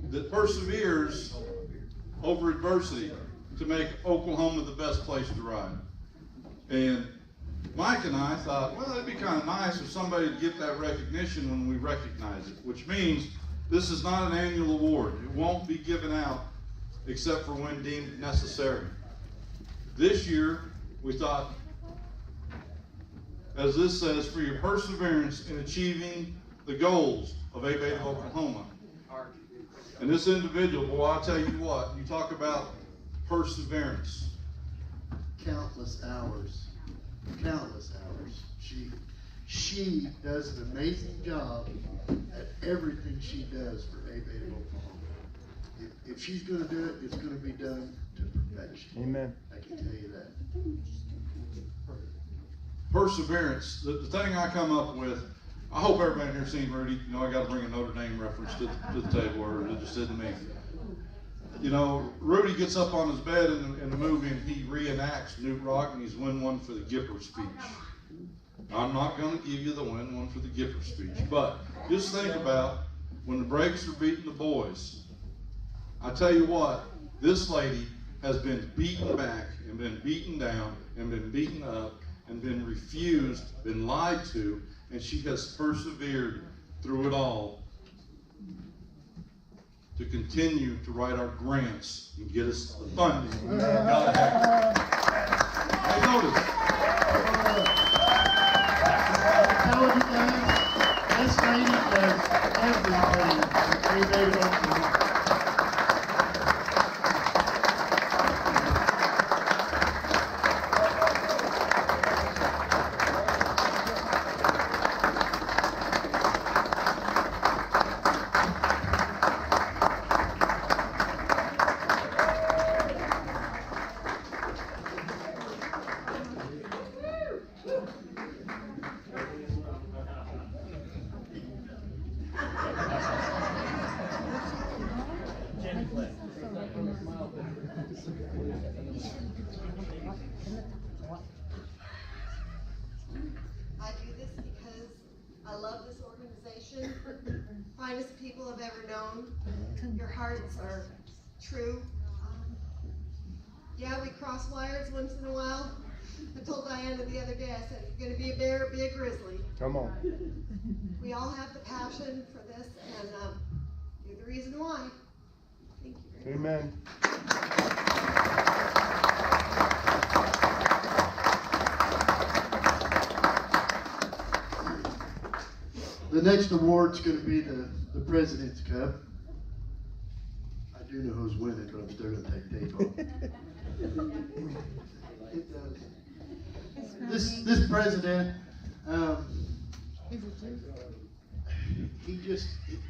that perseveres over adversity to make Oklahoma the best place to ride. And Mike and I thought, well, it'd be kind of nice if somebody would get that recognition when we recognize it, which means this is not an annual award. It won't be given out except for when deemed necessary. This year, we thought, as this says, for your perseverance in achieving the goals of A.B.A.T.E of Oklahoma. And this individual, boy, I'll tell you what, you talk about perseverance. Countless hours. She does an amazing job at everything she does for A.B.A.T.E of Oklahoma. If she's going to do it, it's going to be done to perfection. Amen. I can tell you that. Perseverance, the thing I come up with, I hope everybody here seen Rudy. You know, I got to bring a Notre Dame reference to the table, or it just isn't me. You know, Rudy gets up on his bed in the movie and he reenacts Newt Rockney's Win One for the Gipper speech. I'm not going to give you the Win One for the Gipper speech, but just think about when the Breaks are beating the boys. I tell you what, this lady has been beaten back and been beaten down and been beaten up and been refused, been lied to, and she has persevered through it all to continue to write our grants and get us the funding. Gotta have it. Hey, notice. Tell you guys, this lady does everything for A.B.A.T.E Oklahoma. I do this because I love this organization. Finest people I've ever known. Your hearts are true. Yeah, we cross wires once in a while. I told Diana the other day, I said, if you're gonna be a bear, be a grizzly. Come on. We all have the passion for this, and you're the reason why. Thank you very much. Amen. The next award's gonna be the President's Cup. I do know who's winning, but I'm still gonna take tape off. This president, he just,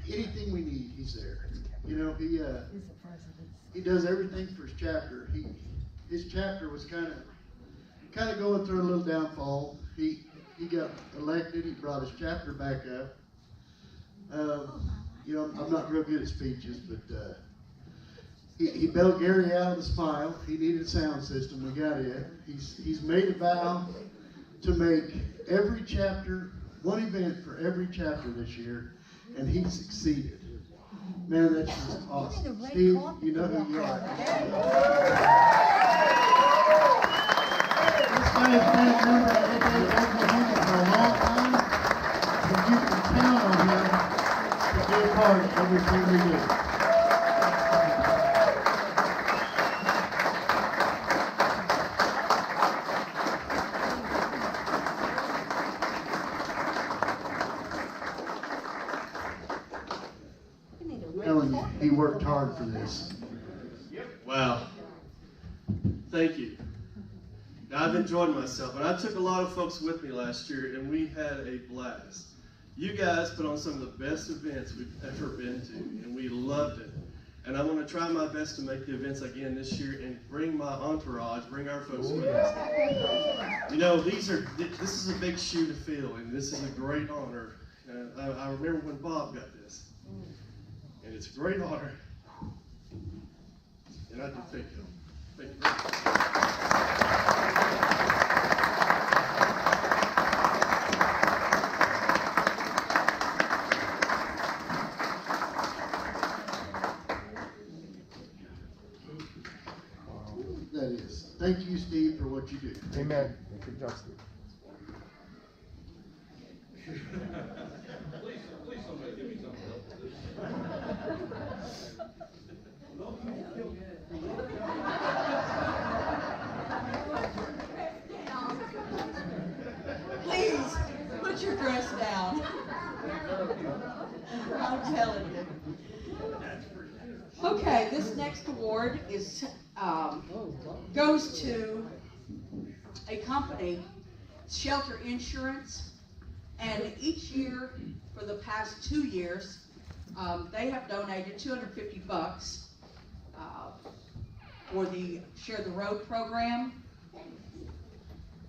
anything we need, he's there. You know, he does everything for his chapter. His chapter was kind of going through a little downfall. He got elected. He brought his chapter back up. You know, I'm not real good at speeches, but he bailed Gary out of the S.M.I.L.E. He needed a sound system. We got it. He's made a vow to make every chapter, one event for every chapter this year, and he succeeded. Man, that's just awesome. Steve, you know who you are. This guy has been a member of A.B.A.T.E Oklahoma for a long time, and you can count on him to be a part of everything we do. He worked hard for this. Wow. Thank you. Now, I've enjoyed myself, and I took a lot of folks with me last year, and we had a blast. You guys put on some of the best events we've ever been to, and we loved it. And I'm going to try my best to make the events again this year and bring my entourage, bring our folks with us. You know, this is a big shoe to fill, and this is a great honor. I remember when Bob got this. And it's a great honor. And I do thank you. Thank you very much. That is. Thank you, Steve, for what you do. Amen. Good job, Steve. Please somebody give me something else. Please, put your dress down. I'm telling you. Okay, this next award is, goes to a company, Shelter Insurance, and each year for the past 2 years, they have donated $250 for the Share the Road program.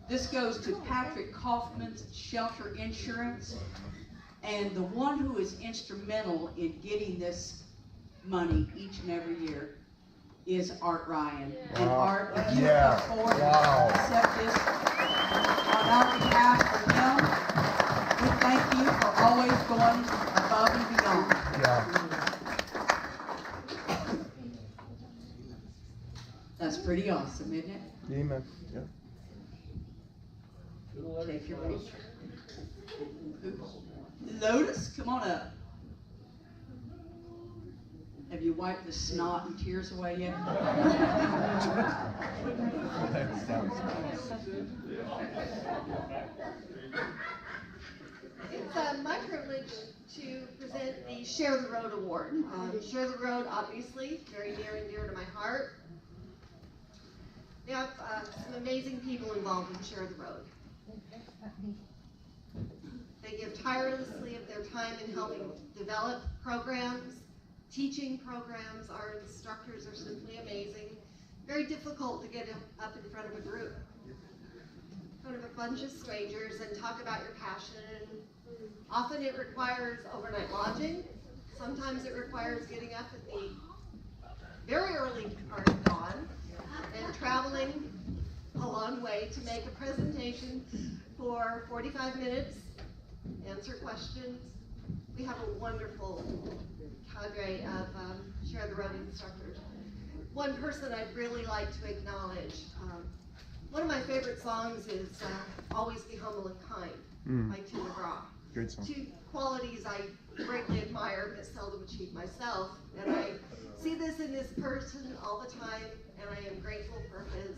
This goes to Patrick Kaufman's Shelter Insurance, and the one who is instrumental in getting this money each and every year is Art Ryan. Wow. And Art, if you Yeah. come forward Wow. and accept this on our behalf for him, we thank you for always going above and beyond. Yeah. That's pretty awesome, isn't it? Amen. Yeah. Take your picture. Lotus, come on up. Have you wiped the snot and tears away yet? It's my privilege to present the Share the Road Award. Share the Road, obviously, very near and dear to my heart. We have some amazing people involved in Share the Road. They give tirelessly of their time in helping develop programs, teaching programs. Our instructors are simply amazing. Very difficult to get up in front of a group, in front of a bunch of strangers and talk about your passion. Often it requires overnight lodging. Sometimes it requires getting up at the very early part of dawn and traveling a long way to make a presentation for 45 minutes, answer questions. We have a wonderful cadre of Share the Road instructors. One person I'd really like to acknowledge, one of my favorite songs is Always Be Humble and Kind by Tim McGraw. Great song. Two qualities I greatly admire but seldom achieve myself, and I see this in this person all the time, and I am grateful for his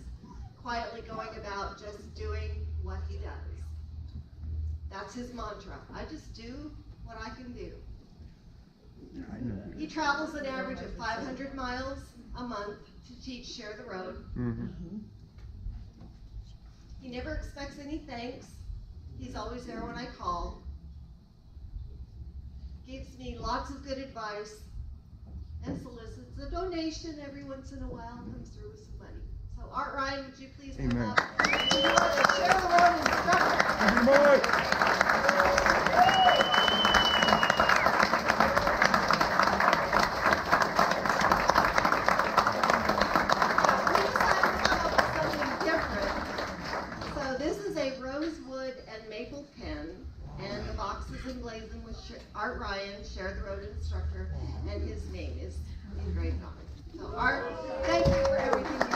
quietly going about just doing what he does. That's his mantra. I just do what I can do. He travels an average of 500 miles a month to teach Share the Road. He never expects any thanks. He's always there when I call. Gives me lots of good advice and solicits a donation every once in a while, comes through with some money. So Art Ryan, would you please come Amen. up? You are the Share the Road instructor. Thank you, Mike. Emblazoned with Art Ryan, Share the Road instructor, and his name is engraved on it. So Art, thank you for everything you do.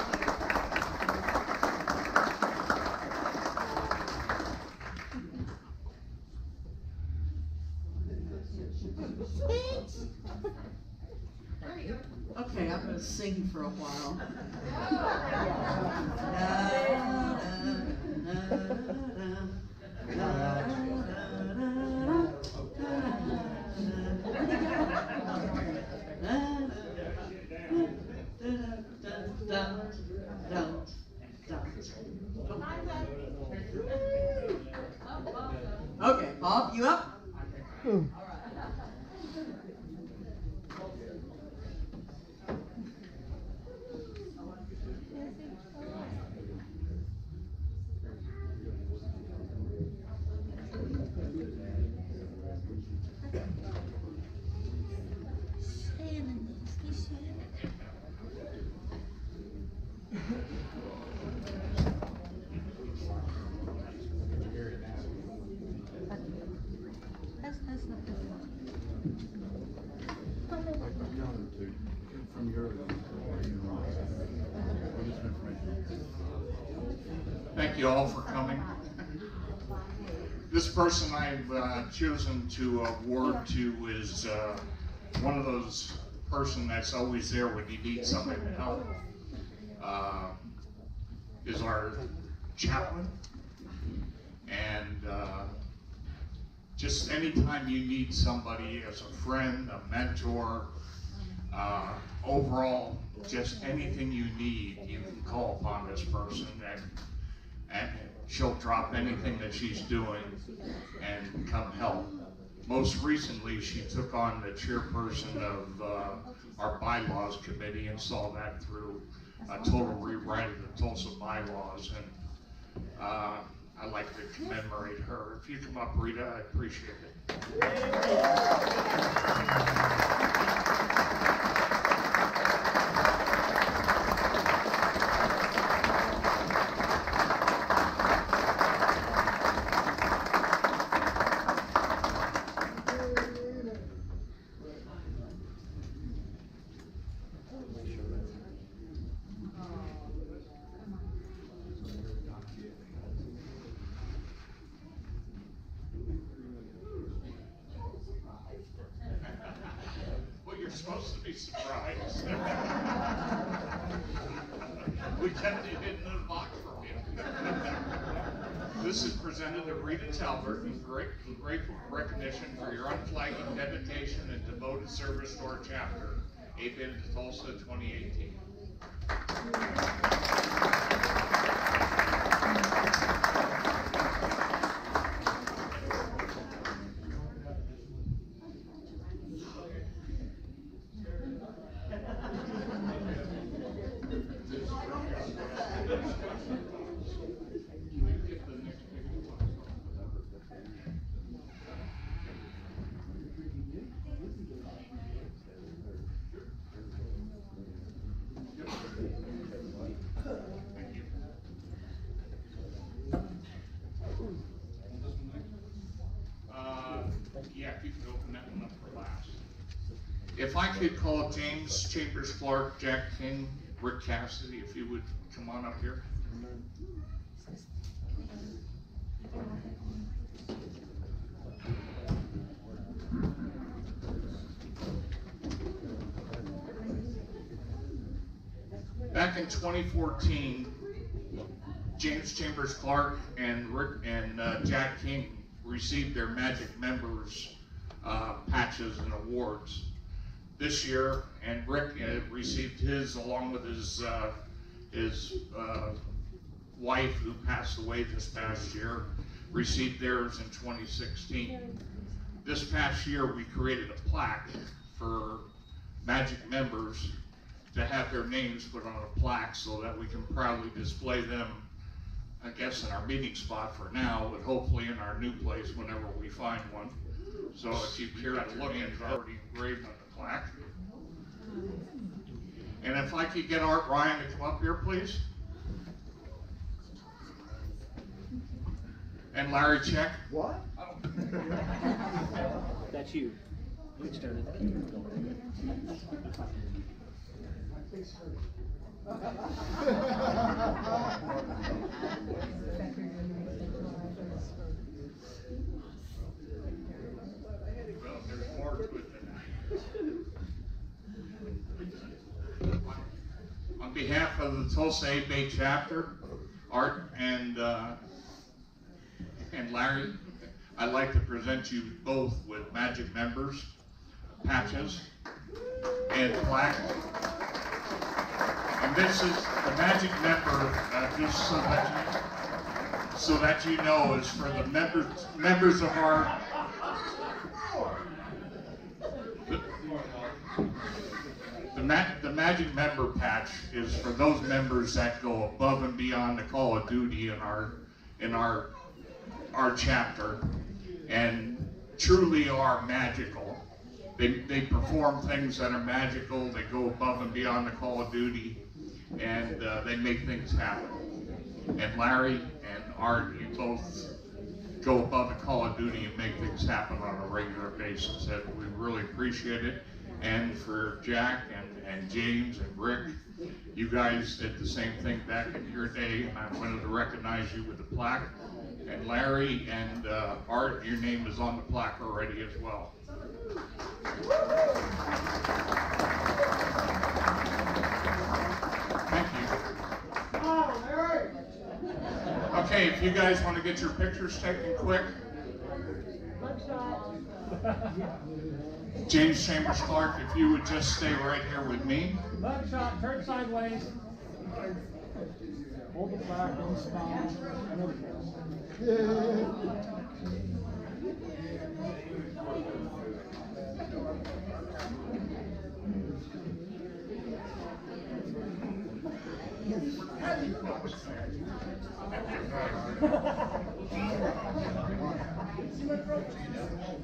Okay, I'm gonna sing for a while. Okay, Bob, you up? Thank you all for coming. This person I've chosen to award to is one of those person that's always there when you need something to help. Is our chaplain, and just anytime you need somebody as a friend, a mentor, overall, just anything you need, you can call upon this person, and she'll drop anything that she's doing and come help. Most recently, she took on the chairperson of our bylaws committee and saw that through a total rewrite of the Tulsa bylaws, and I'd like to commemorate her. If you come up, Rita, I appreciate it. Supposed to be surprised. We kept it hidden in a box from you. This is presented to Rita Talbert in grateful recognition for your unflagging dedication and devoted service to our chapter, A.B.A.T.E Tulsa 2018. Yeah, if you could open that one up for last. If I could call James Chambers Clark, Jack King, Rick Cassidy, if you would come on up here. Back in 2014, James Chambers Clark and Rick and Jack King received their Magic Members patches and awards this year, and Rick received his along with his wife, who passed away this past year, received theirs in 2016. This past year, we created a plaque for Magic members to have their names put on a plaque so that we can proudly display them, I guess, in our meeting spot for now, but hopefully in our new place whenever we find one. So if you care to look, it's already engraved on the plaque. And if I could get Art Ryan to come up here, please. And Larry Check. What? That's you. You started that. Well, there's more to it than that. On behalf of the Tulsa A.B.A.T.E chapter, Art and Larry, I'd like to present you both with Magic members, patches, and plaque. And this is the Magic member, just so that you know, is for the members of our. The Magic member patch is for those members that go above and beyond the call of duty in our chapter, and truly are magical. They perform things that are magical. They go above and beyond the call of duty, and they make things happen. And Larry and Art, you both go above the call of duty and make things happen on a regular basis, and we really appreciate it. And for Jack and James and Rick, you guys did the same thing back in your day, and I wanted to recognize you with the plaque. And Larry and Art, your name is on the plaque already as well. Thank you. Oh, Larry! Okay, if you guys want to get your pictures taken quick. James Chambers Clark, if you would just stay right here with me. Mug shot, turn sideways. Hold the plaque and smile.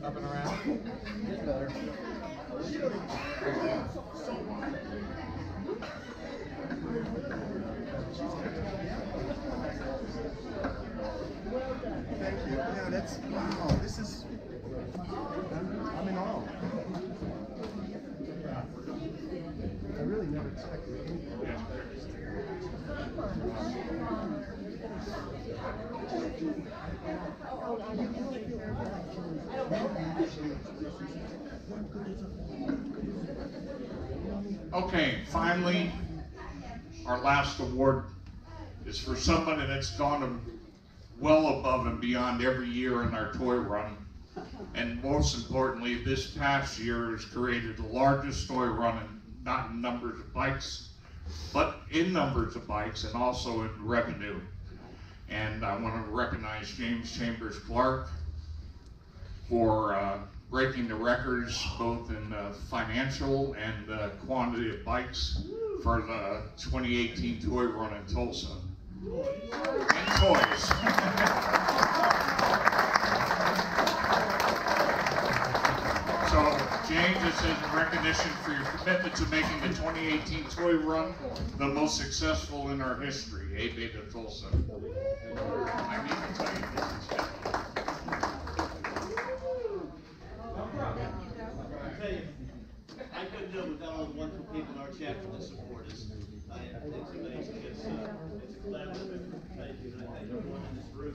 Up and around. Get better. Thank you. Yeah, that's, wow, this is, I'm in awe. I really never expected anything. Okay, finally, our last award is for somebody that's gone well above and beyond every year in our toy run. And most importantly, this past year has created the largest toy run, not in numbers of bikes, but in numbers of bikes and also in revenue. And I want to recognize James Chambers Clark for breaking the records both in financial and quantity of bikes for the 2018 toy run in Tulsa. And toys. So, James, this is a recognition for your commitment to making the 2018 toy run the most successful in our history, A.B.A.T.E of Tulsa. I need to tell you this is I couldn't do it without all the wonderful people in our chapter that support us. It's amazing. It's a collaborative effort. Thank you. And I thank everyone in this room.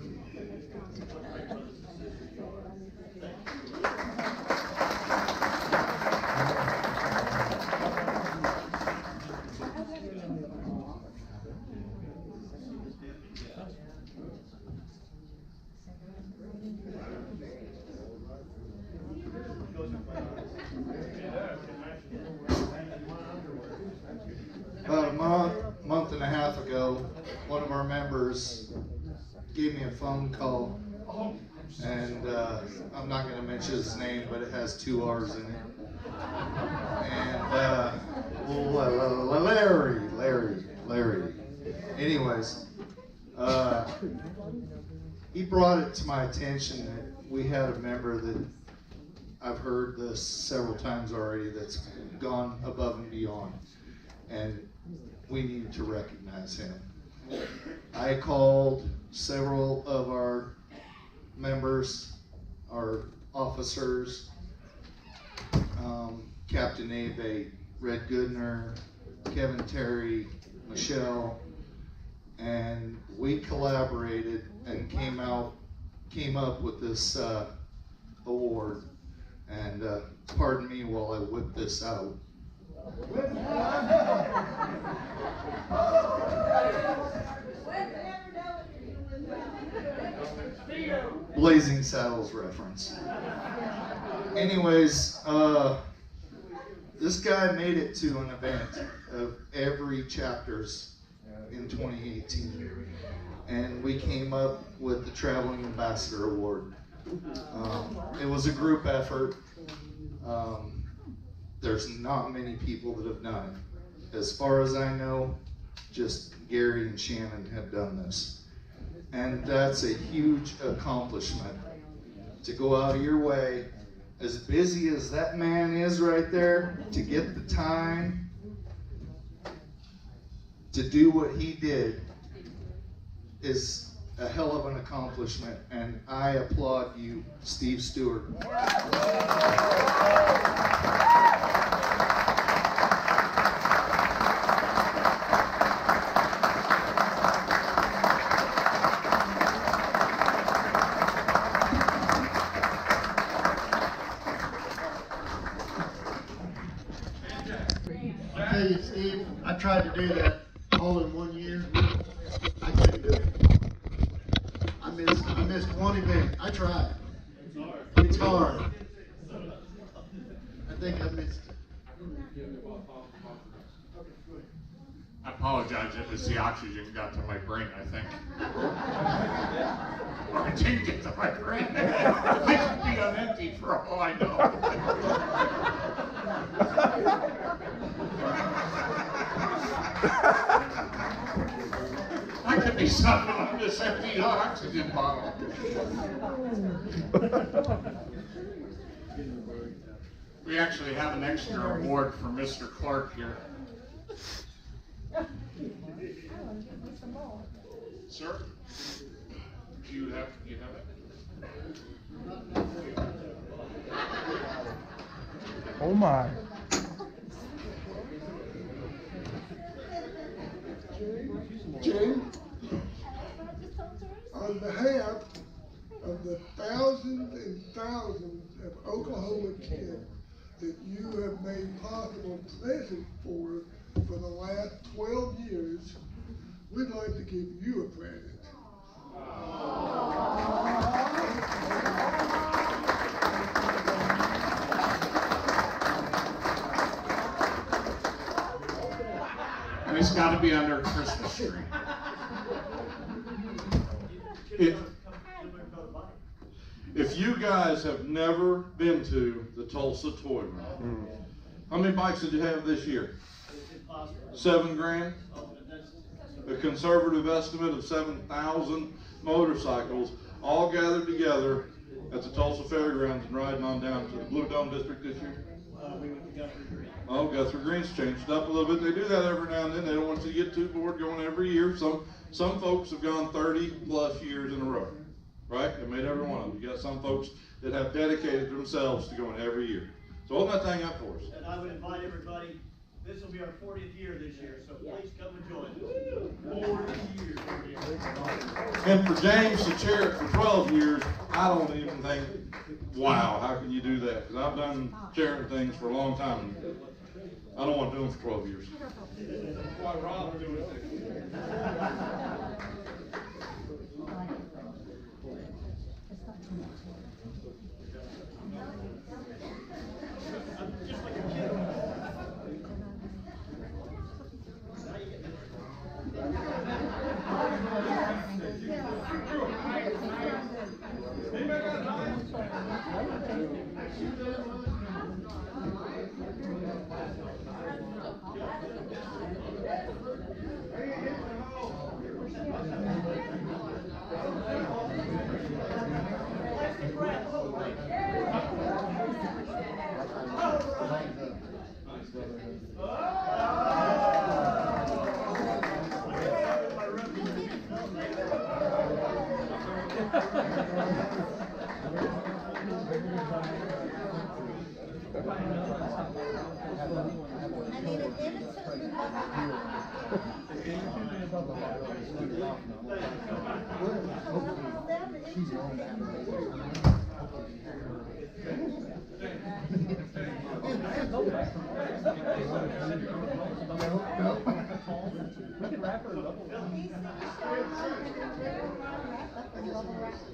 What great brothers and sisters you are. Thank you. members gave me a phone call, and I'm not going to mention his name, but it has 2 R's in it. And Larry. Anyways, he brought it to my attention that we had a member that I've heard this several times already that's gone above and beyond, and we need to recognize him. I called several of our members, our officers, Captain A.B.A.T.E, Red Goodner, Kevin Terry, Michelle, and we collaborated and came up with this award. And pardon me while I whip this out. Blazing Saddles reference. Anyways, this guy made it to an event of every chapters in 2018, and we came up with the Traveling Ambassador Award. It was a group effort. There's not many people that have done it. As far as I know, just Gary and Shannon have done this. And that's a huge accomplishment, to go out of your way, as busy as that man is right there, to get the time to do what he did is a hell of an accomplishment, and I applaud you, Steve Stewart. I tell you, Steve, I tried to do that all in 1 year. I couldn't do it. I missed one event. I tried. It's hard. I think I missed it. I apologize, it was the oxygen got to my brain, I think. Or it didn't get to my brain. I could be on empty for all I know. I could be sucking on this empty oxygen bottle. We actually have an extra award for Mr. Clark here. Sir, do you have it? Oh my. Jim, on behalf of the thousands and thousands of Oklahoma kids that you have made possible present for the last 12 years, we'd like to give you a present. And it's got to be under a Christmas tree. If you guys have never been to the Tulsa Toy Run, how many bikes did you have this year? 7 grand? A conservative estimate of 7,000 motorcycles all gathered together at the Tulsa Fairgrounds and riding on down to the Blue Dome District this year? We went to Guthrie Green. Oh, Guthrie Green's changed up a little bit. They do that every now and then. They don't want you to get too bored going every year. Some folks have gone 30 plus years in a row, right? They made every one of them. You got some folks that have dedicated themselves to going every year. So hold that thing up for us. And I would invite everybody, this will be our 40th year this year, so please come and join us. 40 years. And for James to chair it for 12 years, I don't even think, wow, how can you do that? Because I've done chairing things for a long time. I don't want to do them for 12 years. That's why Rob's doing it.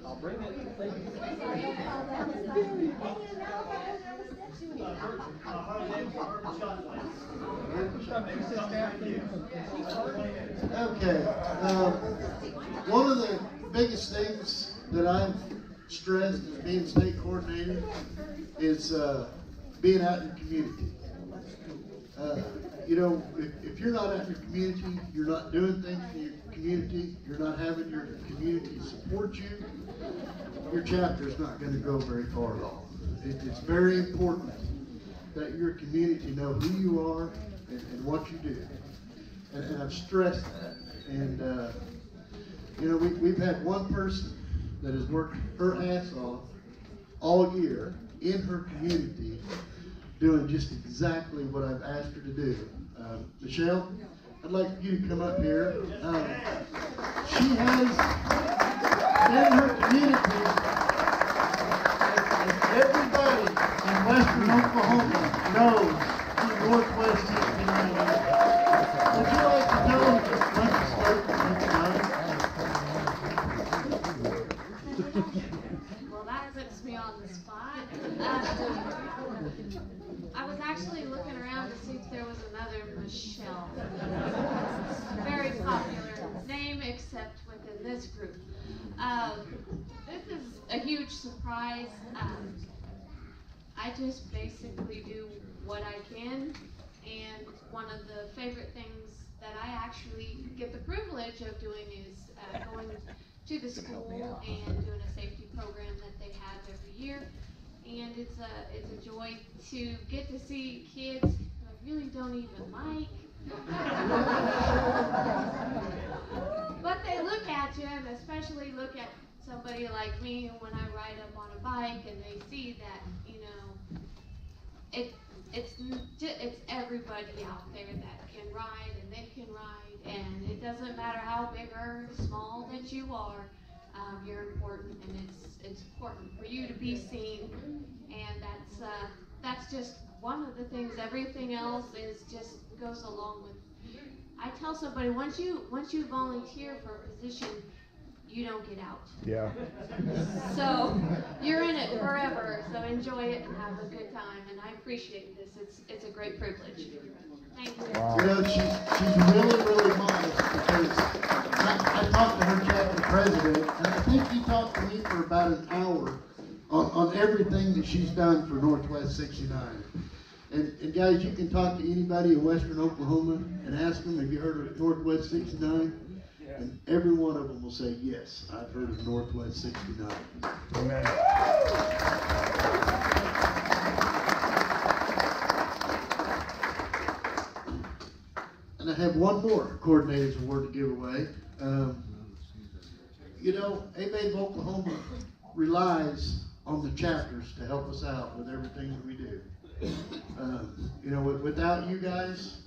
I'll bring it. Okay, one of the biggest things that I've stressed as being state coordinator is being out in your community. You know, if you're not out in your community, you're not doing things for your community, you're not having your community support you, your chapter is not going to go very far at all. It's very important that your community know who you are and what you do. And I've stressed that. And, you know, we've had one person that has worked her ass off all year in her community doing just exactly what I've asked her to do. Michelle, I'd like you to come up here. She has in her community, everybody in western Oklahoma knows who Northwest 69 is. Would you like to tell them just what you spoke Well, that puts me on the spot. I was actually looking around to see if there was another Michelle. Very popular name, except within this group. This is a huge surprise. I just basically do what I can, and one of the favorite things that I actually get the privilege of doing is going to the school and doing a safety program that they have every year. And it's a joy to get to see kids who I really don't even like. But they look at you, and especially look at somebody like me when I ride up on a bike and they see that, you know, it's everybody out there that can ride and they can ride, and it doesn't matter how big or small that you are. You're important, and it's important for you to be seen, and that's just one of the things. Everything else is just goes along with. I tell somebody once you volunteer for a position, you don't get out. Yeah. So you're in it forever. So enjoy it and have a good time. And I appreciate this. It's a great privilege. Thank you. Wow. You know, she's really, really modest, because I talked to her chapter president, and I think he talked to me for about an hour on everything that she's done for Northwest 69. And guys, you can talk to anybody in western Oklahoma and ask them, have you heard of Northwest 69? And every one of them will say, yes, I've heard of Northwest 69. Amen. And I have one more coordinator's award to give away. You know, A.B.A.T.E of Oklahoma relies on the chapters to help us out with everything that we do. You know, without you guys,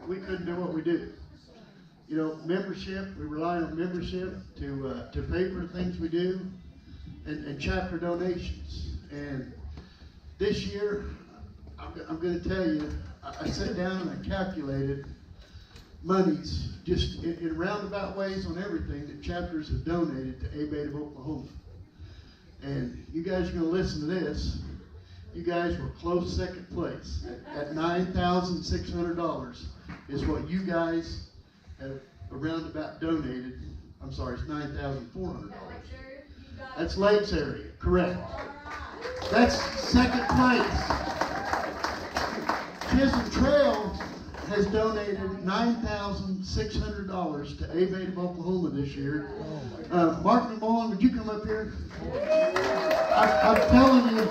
we couldn't do what we do. You know, membership, we rely on membership to pay for the things we do, and chapter donations. And this year, I'm going to tell you, I sat down and I calculated monies just in roundabout ways on everything that chapters have donated to A.B.A.T.E of Oklahoma. And you guys are going to listen to this. You guys were close second place at $9,600 is what you guys have roundabout donated. I'm sorry, it's $9,400. That's Lakes area, correct. That's second place. Chisholm Trail has donated $9,600 to A.B.A.T.E of Oklahoma this year. Mark McMullen, would you come up here? I'm telling you,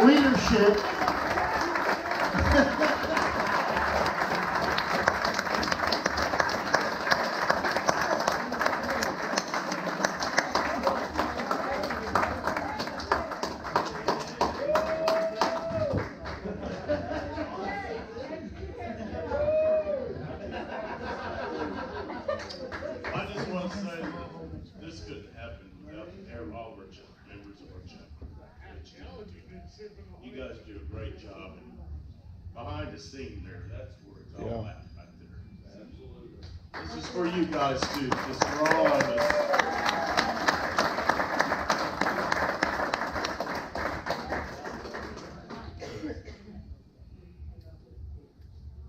leadership. all of our members of our chapter. You guys do a great job. And behind the scene there, that's where it's all at right there. Absolutely. This is for you guys too, just for all of us.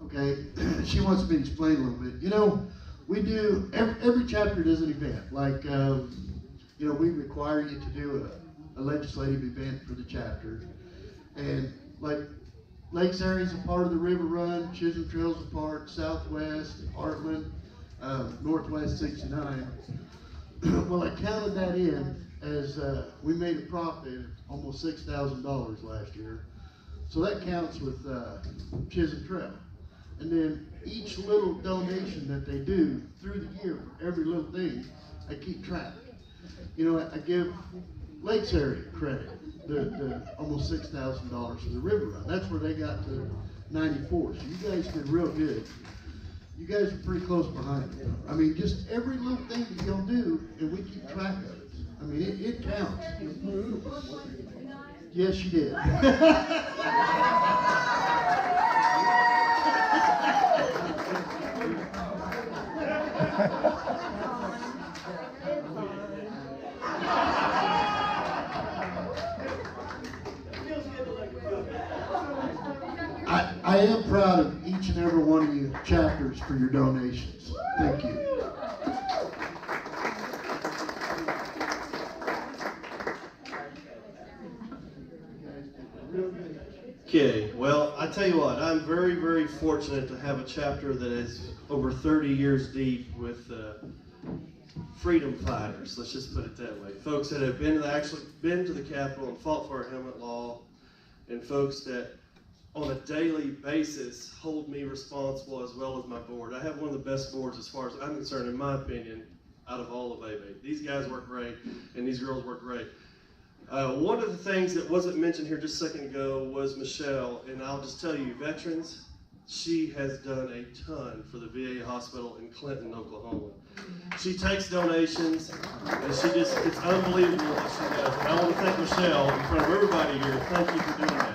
Okay, she wants me to explain a little bit. You know, we do, every chapter does an event. Like, you know, we require you to do a legislative event for the chapter. And like, Lakes Area's a part of the River Run, Chisholm Trail's a part, Southwest, Heartland, Northwest 69. Well, I counted that in as we made a profit of almost $6,000 last year. So that counts with Chisholm Trail. And then each little donation that they do through the year for every little thing, I keep track. You know, I give Lakes Area credit, the almost $6,000 for the River Run. That's where they got to 94. So you guys did real good. You guys are pretty close behind me. I mean, just every little thing that y'all do, and we keep track of it. I mean, it counts. Yes, you did. I am proud of each and every one of you chapters for your donations. Thank you. Okay, well, I tell you what, I'm very, very fortunate to have a chapter that is over 30 years deep with freedom fighters, let's just put it that way. Folks that have actually been to the Capitol and fought for our helmet law, and folks that on a daily basis hold me responsible as well as my board. I have one of the best boards as far as I'm concerned, in my opinion, out of all of A.B.A.T.E. These guys work great, and these girls work great. One of the things that wasn't mentioned here just a second ago was Michelle, and I'll just tell you, veterans, she has done a ton for the VA hospital in Clinton, Oklahoma. She takes donations, and she just, it's unbelievable what she does. And I want to thank Michelle in front of everybody here. Thank you for doing that.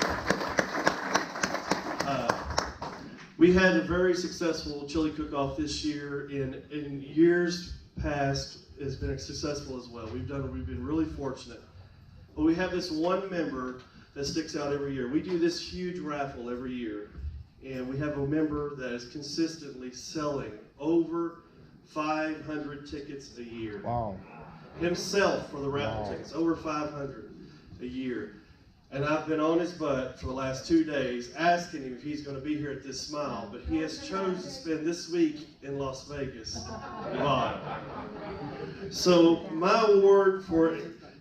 We had a very successful chili cook-off this year. In years past, it's been successful as well. We've been really fortunate. But we have this one member that sticks out every year. We do this huge raffle every year, and we have a member that is consistently selling over 500 tickets a year. Wow. Himself for the raffle tickets, over 500 a year. And I've been on his butt for the last 2 days asking him if he's going to be here at this S.M.I.L.E, but he has chosen to spend this week in Las Vegas. Wow. So my award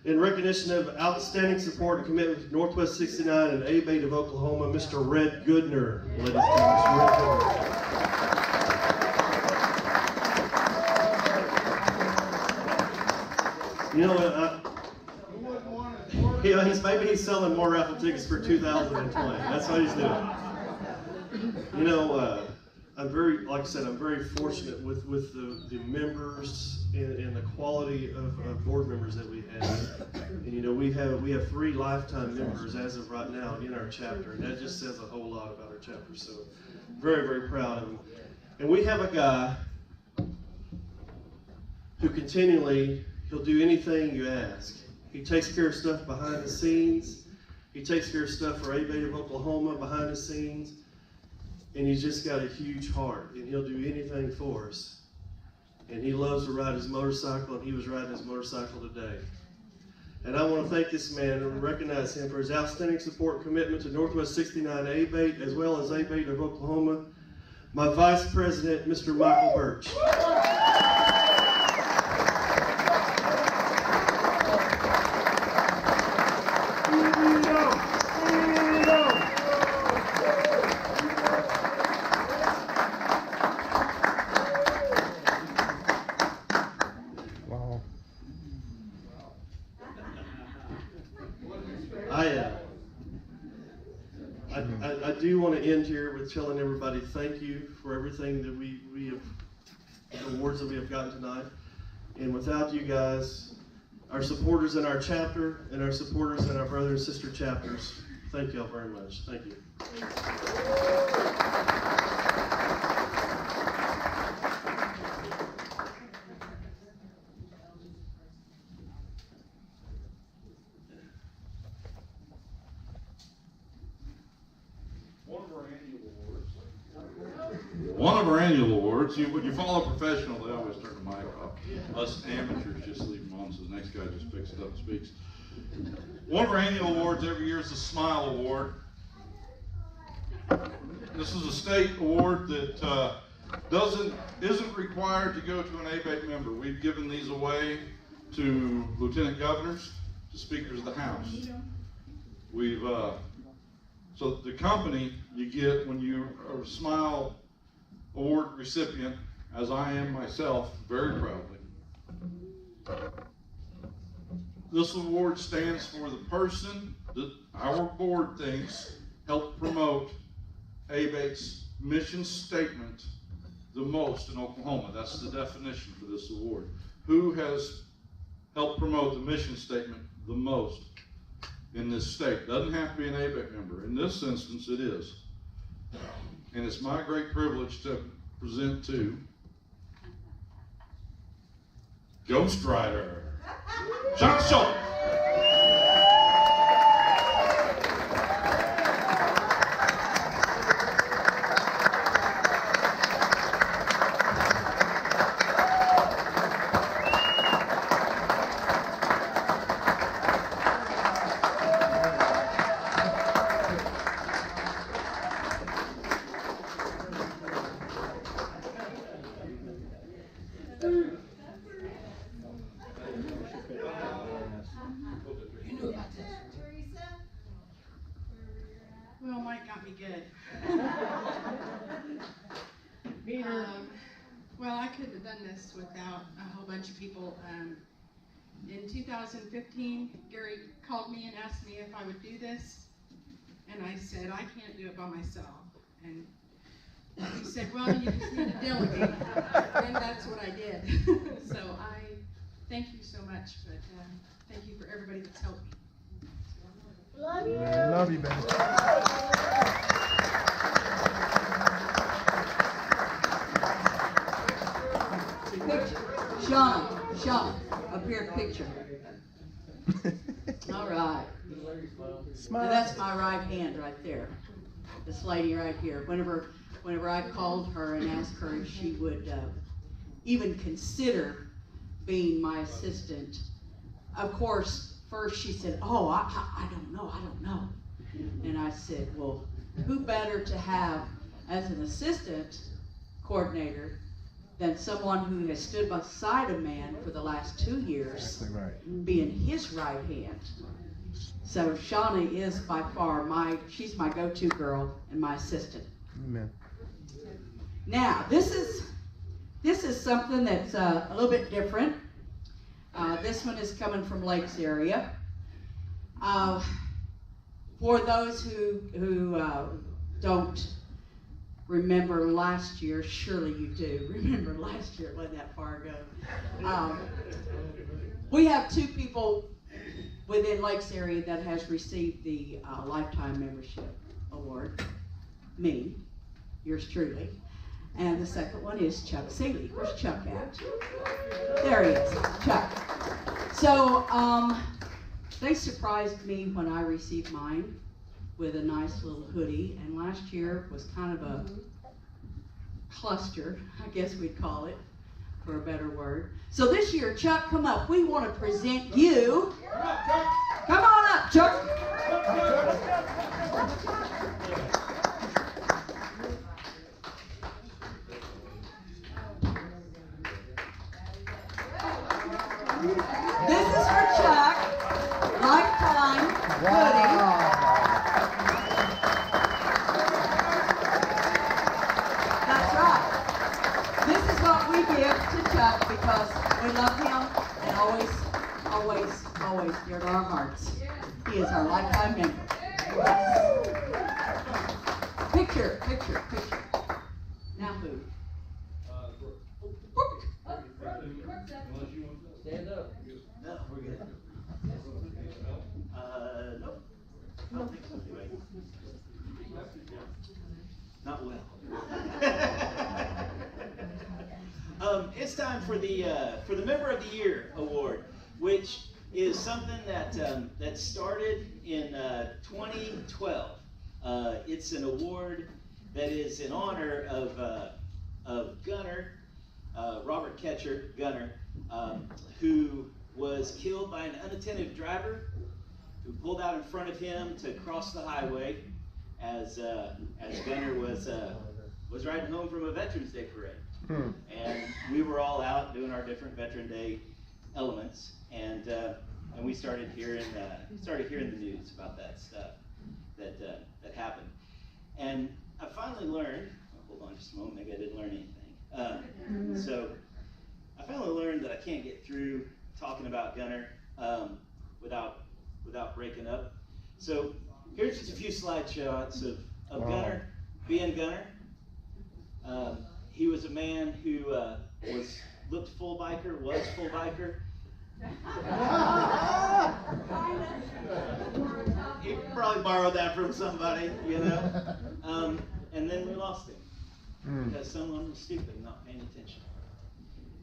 in recognition of outstanding support and commitment to Northwest 69 and A.B.A.T.E of Oklahoma, Mr. Red Goodner, ladies and gentlemen. Mr. Red Goodner. You know what? Maybe he's selling more raffle tickets for 2020. That's what he's doing. You know, I'm very, like I said, I'm very fortunate with the members and the quality of board members that we have. And you know, we have 3 lifetime members as of right now in our chapter, and that just says a whole lot about our chapter. So, very, very proud of him. And we have a guy who continually, he'll do anything you ask. He takes care of stuff behind the scenes. He takes care of stuff for A.B.A.T.E of Oklahoma behind the scenes. And he's just got a huge heart, and he'll do anything for us. And he loves to ride his motorcycle, and he was riding his motorcycle today. And I want to thank this man and recognize him for his outstanding support and commitment to Northwest 69 A.B.A.T.E, as well as A.B.A.T.E of Oklahoma, my Vice President, Mr. Michael Birch. I do want to end here with telling everybody thank you for everything that we have, the awards that we have gotten tonight. And without you guys, our supporters in our chapter, and our supporters in our brother and sister chapters. Thank you all very much. Thank you. One of our annual awards, when you follow professional, they always turn the mic off. Us amateurs just leave them on so the next guy just picks it up and speaks. One of our annual awards every year is the S.M.I.L.E. Award. This is a state award that isn't required to go to an ABATE member. We've given these away to lieutenant governors, to speakers of the House. So the company you get when you are a S.M.I.L.E. award recipient, as I am myself, very proudly. This award stands for the person that our board thinks helped promote ABATE's mission statement the most in Oklahoma. That's the definition for this award. Who has helped promote the mission statement the most in this state? Doesn't have to be an ABATE member. In this instance, it is. And it's my great privilege to present to Ghost Rider, John Schultz. Well, Mike got me good. Well, I couldn't have done this without a whole bunch of people. In 2015, Gary called me and asked me if I would do this, and I said, I can't do it by myself. And he said, well, you just need to delegate, and that's what I did. So I thank you so much, but thank you for everybody that's helped me. Love you. Love you, baby. Sean, up here, picture. All right. Smile. Now that's my right hand right there. This lady right here. Whenever I called her and asked her if she would even consider being my assistant, of course, first she said, oh, I don't know. And I said, well, who better to have as an assistant coordinator than someone who has stood beside a man for the last 2 years, Exactly right. being his right hand. So Shawnee is by far she's my go-to girl and my assistant. Amen. Now, this is something that's a little bit different. This one is coming from Lakes area. For those who don't remember last year, surely you do remember last year, it wasn't that far ago. We have 2 people within Lakes area that has received the Lifetime Membership Award. Me, yours truly. And the second one is Chuck Seeley. Where's Chuck at? There he is, Chuck. So, they surprised me when I received mine with a nice little hoodie, and last year was kind of a cluster, I guess we'd call it, for a better word. So this year, Chuck, come up. We want to present you. Come on up, Chuck. This is for Chuck, Lifetime hoodie. That's right. This is what we give to Chuck because we love him and always dear to our hearts. He is our lifetime member. Picture. Now who? Stand up. No, we're good. Not well. It's time for the Member of the Year award, which is something that started in 2012. It's an award that is in honor of Gunner, Robert Ketcher, Gunner, who was killed by an unattentive driver who pulled out in front of him to cross the highway as Gunner was riding home from a Veterans Day parade. And we were all out doing our different Veteran Day elements, and we started hearing the news about that stuff that happened. And I finally learned, hold on just a moment, maybe I didn't learn anything. So I finally learned that I can't get through talking about Gunner without breaking up. So here's just a few slide shots of Gunner being Gunner. He was a man who looked full biker, was full biker. He probably borrowed that from somebody, you know. And then we lost him because someone was stupid and not paying attention.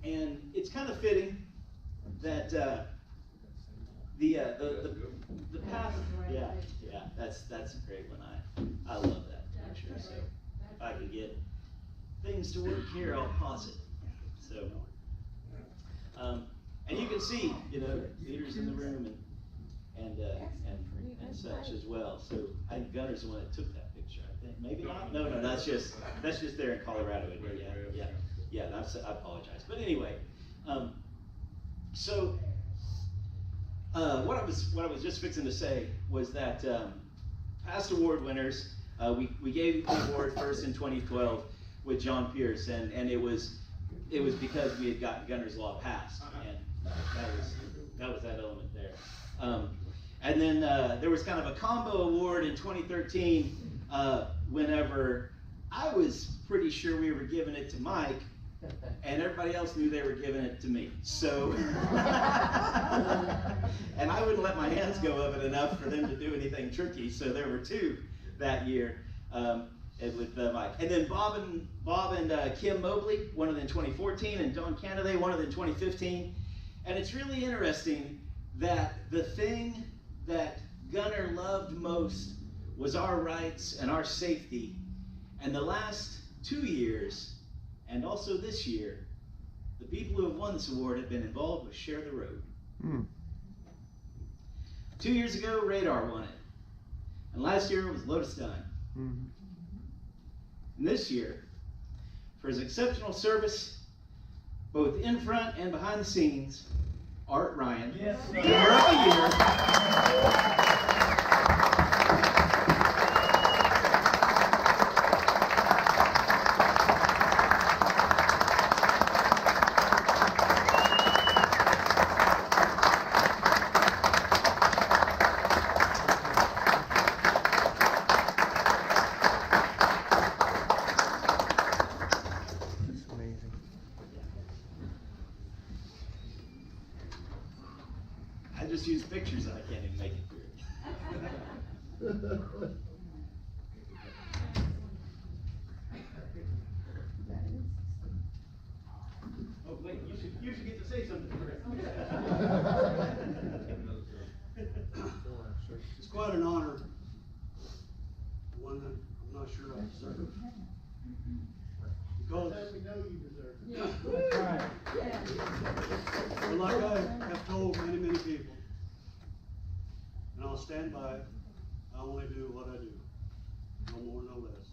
And it's kind of fitting that the path. Yeah, that's a great one. I love that picture. So if I can get things to work here, I'll pause it. So, and you can see, you know, Peter's in the room and such as well. So I think Gunner's the one that took that picture. I think maybe not. No, that's just there in Colorado. Yeah. I apologize. But anyway, so what I was just fixing to say was that past award winners, we gave the award first in 2012 with John Pierce, and it was because we had gotten Gunner's Law passed, and that was that element there. And then there was kind of a combo award in 2013 whenever I was pretty sure we were giving it to Mike, and everybody else knew they were giving it to me. So, and I wouldn't let my hands go of it enough for them to do anything tricky. So there were two that year with Mike. And then Bob and Kim Mobley, one of them in 2014, and Don Canaday, one of them in 2015. And it's really interesting that the thing that Gunner loved most was our rights and our safety. And the last 2 years, and also this year, the people who have won this award have been involved with Share the Road. 2 years ago, Radar won it. And last year it was Lotus Dime. And this year, for his exceptional service, both in front and behind the scenes, Art Ryan. Yes, Member of the Year. I just use pictures and I can't even make it through. Oh wait, you should get to say something. It's quite an honor, one that I'm not sure I deserve. Because we know you deserve it. Yeah. But like I have told many people, and I'll stand by it, I only do what I do. No more, no less.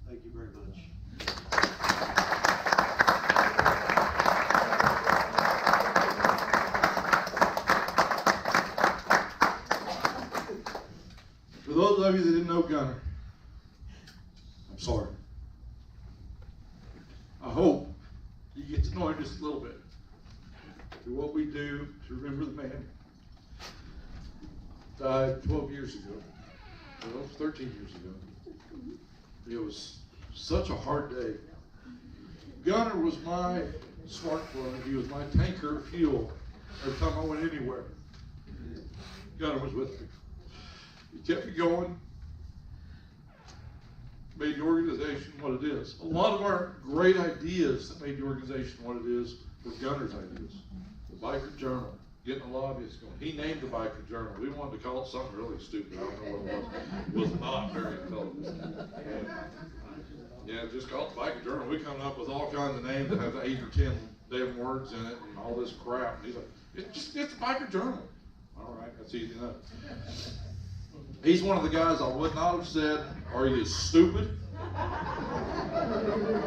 Thank you very much. For those of you that didn't know Gunner, I'm sorry. I hope you get to know him just a little bit. Do what we do to remember the man. Died 12 years ago. Well, 13 years ago. It was such a hard day. Gunner was my smart plug. He was my tanker of fuel every time I went anywhere. Gunner was with me. He kept me going. made the organization what it is. A lot of our great ideas that made the organization what it is were Gunner's ideas. The Biker Journal, getting a lobbyist going. He named the Biker Journal. We wanted to call it something really stupid. I don't know what it was. It was not very intelligent. And, yeah, just call it the Biker Journal. We come up with all kinds of names that have 8 or 10 damn words in it and all this crap. And he's like, it's the Biker Journal. All right, that's easy enough. He's one of the guys I would not have said, are you stupid?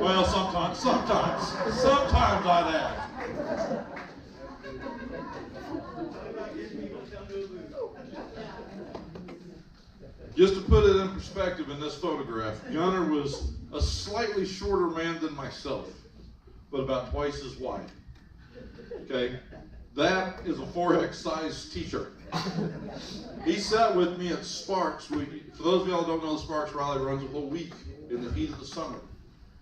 Well, sometimes I'd ask. Just to put it in perspective in this photograph, Gunner was a slightly shorter man than myself, but about twice as wide. Okay? That is a 4X size t-shirt. He sat with me at Sparks. For those of y'all who don't know, the Sparks rally runs a whole week in the heat of the summer.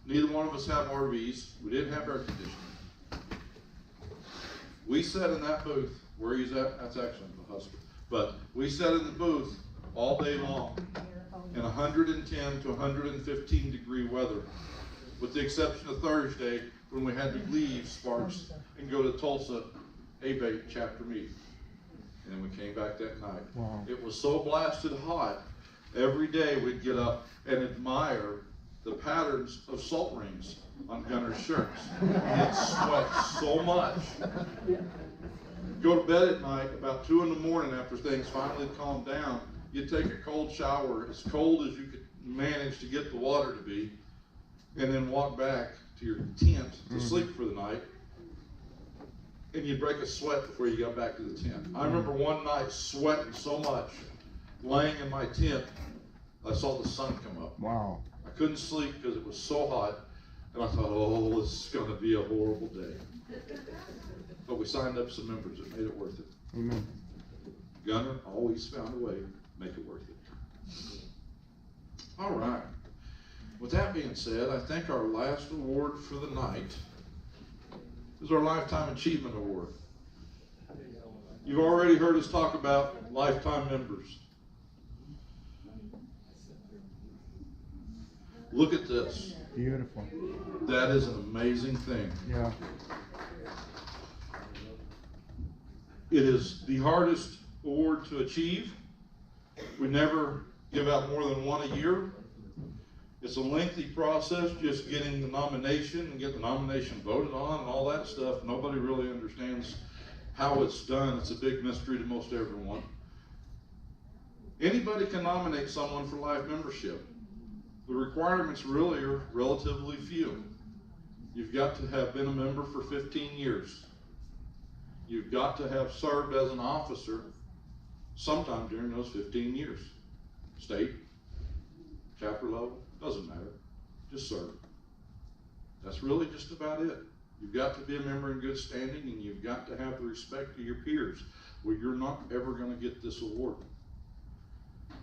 Neither one of us have RVs. We didn't have air conditioning. We sat in that booth where he's at. That's actually the Husker. But we sat in the booth all day long in 110 to 115 degree weather, with the exception of Thursday when we had to leave Sparks and go to Tulsa A.B.A.T.E chapter meeting. And then we came back that night. Wow. It was so blasted hot, every day we'd get up and admire the patterns of salt rings on Gunner's shirts. He'd sweat so much. Go to bed at night, about 2 in the morning after things finally calmed down, you'd take a cold shower, as cold as you could manage to get the water to be, and then walk back to your tent to sleep for the night. And you'd break a sweat before you got back to the tent. I remember one night sweating so much, laying in my tent, I saw the sun come up. Wow. I couldn't sleep because it was so hot, and I thought, oh, this is going to be a horrible day. But we signed up some members that made it worth it. Amen. Gunner always found a way to make it worth it. All right. With that being said, I think our last award for the night is our Lifetime Achievement Award. You've already heard us talk about lifetime members. Look at this. Beautiful. That is an amazing thing. Yeah. It is the hardest award to achieve. We never give out more than one a year. It's a lengthy process just getting the nomination and get the nomination voted on and all that stuff. Nobody really understands how it's done. It's a big mystery to most everyone. Anybody can nominate someone for life membership. The requirements really are relatively few. You've got to have been a member for 15 years. You've got to have served as an officer sometime during those 15 years. State, chapter level, doesn't matter. Just serve. That's really just about it. You've got to be a member in good standing, and you've got to have the respect of your peers, where you're not ever going to get this award.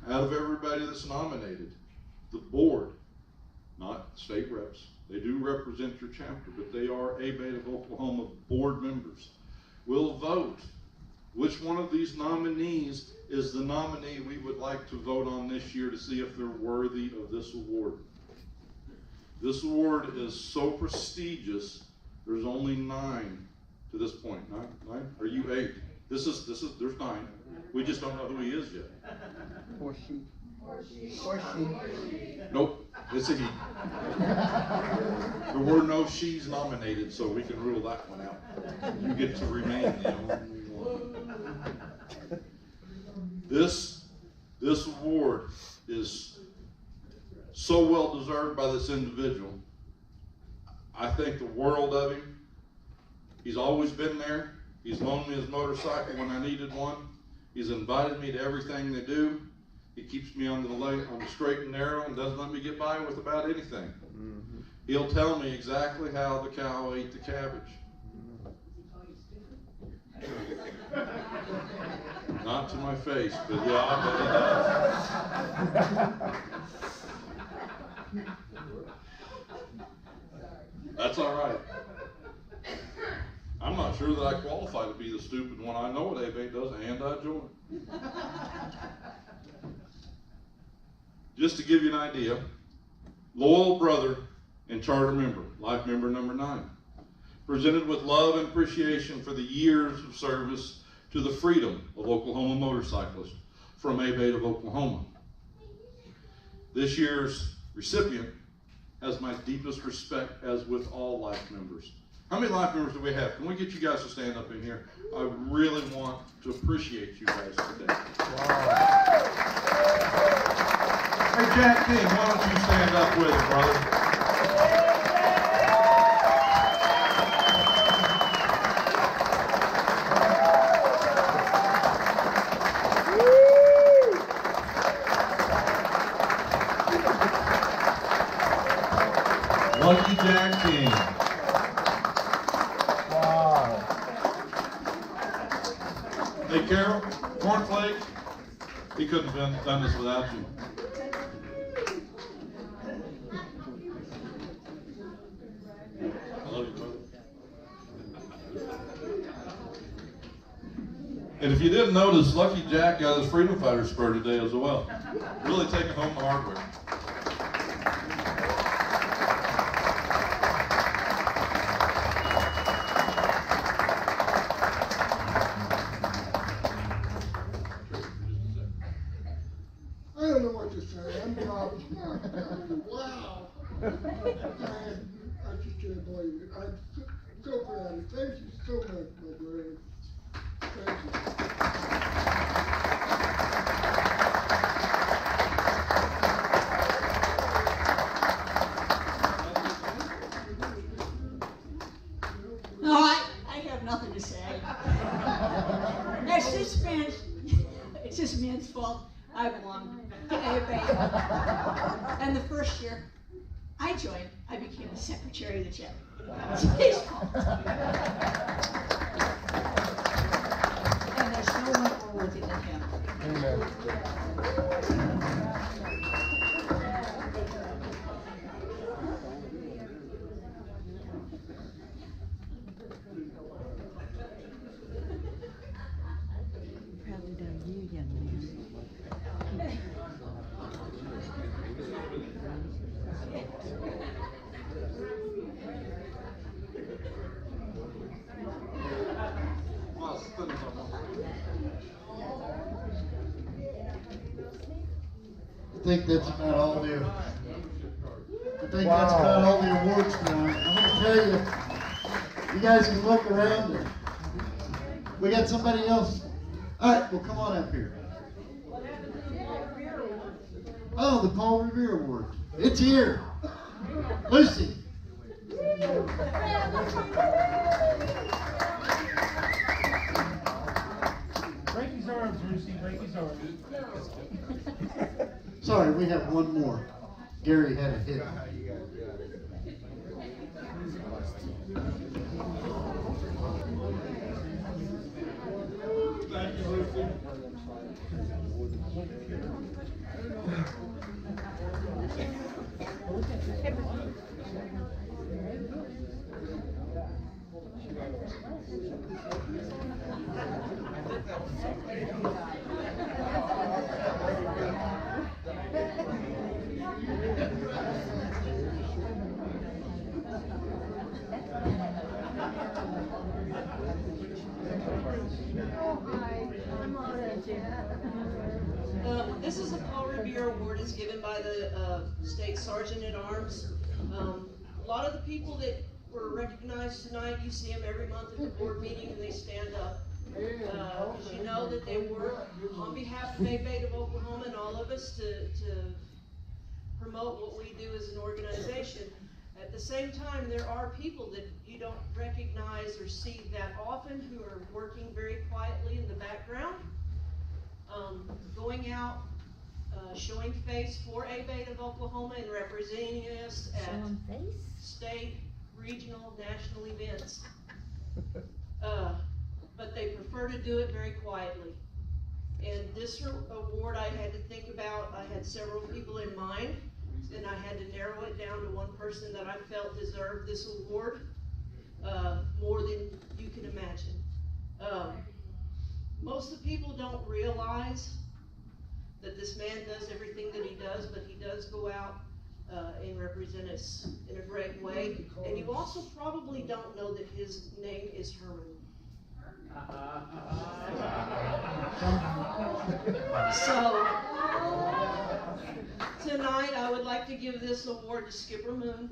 Out of everybody that's nominated, the board, not state reps, they do represent your chapter, but they are A.B.A.T.E of Oklahoma board members, will vote which one of these nominees is the nominee we would like to vote on this year to see if they're worthy of this award. This award is so prestigious, there's only 9 to this point. 9? Are you 8? There's 9. We just don't know who he is yet. Or she. Or she. Nope, it's a he. There were no she's nominated, so we can rule that one out. You get to remain the only one. This award is so well deserved by this individual. I think the world of him. He's always been there. He's loaned me his motorcycle when I needed one. He's invited me to everything they do. He keeps me on the straight and narrow and doesn't let me get by with about anything. Mm-hmm. He'll tell me exactly how the cow ate the cabbage. Not to my face, but yeah, I bet he does. That's all right. I'm not sure that I qualify to be the stupid one. I know what A.B.A.T.E does, and I join. Just to give you an idea, loyal brother, and charter member, life member number 9. Presented with love and appreciation for the years of service to the freedom of Oklahoma motorcyclists from A.B.A.T.E of Oklahoma. This year's recipient has my deepest respect, as with all life members. How many life members do we have? Can we get you guys to stand up in here? I really want to appreciate you guys today. Wow. Hey, Jack King, why don't you stand up with us, brother? Lucky Jack King. Wow. Hey, Carol, Cornflake, he couldn't have done this without you. I love you, brother. And if you didn't notice, Lucky Jack got his Freedom Fighter spur today as well. Really taking home the hardware. I don't know what to say. I'm gobsmacked. Wow. I just can't believe it. I'm so proud of you. Thank you so much, my brother. Thank you. No, I have nothing to say. It's just men's fault. I belong to A.B.A.T.E. And the first year I joined, I became the secretary of the chapter. It's his fault. And there's no one more worthy than him. Amen. Proudly done you, young man. I think that's about all the. I think that's about all the awards tonight. I'm gonna tell you, you guys can look around. And we got somebody else. All right, well, come on up here. Oh, the Paul Revere Award. It's here. Lucy. Break his arms, Lucy, break his arms. Sorry, we have one more. Gary had a hit. This is the Paul Revere Award. It's given by the State Sergeant at Arms. A lot of the people that were recognized tonight, you see them every month at the board meeting and they stand up. Because you know that they work on behalf of A.B.A.T.E of Oklahoma and all of us to promote what we do as an organization. At the same time, there are people that you don't recognize or see that often who are working very quietly in the background, going out, showing face for A.B.A.T.E of Oklahoma and representing us at state, regional, national events. But they prefer to do it very quietly. And this award I had to think about, I had several people in mind, and I had to narrow it down to one person that I felt deserved this award more than you can imagine. Most of the people don't realize that this man does everything that he does, but he does go out and represent us in a great way. And you also probably don't know that his name is Herman. So, tonight I would like to give this award to Skipper Moon.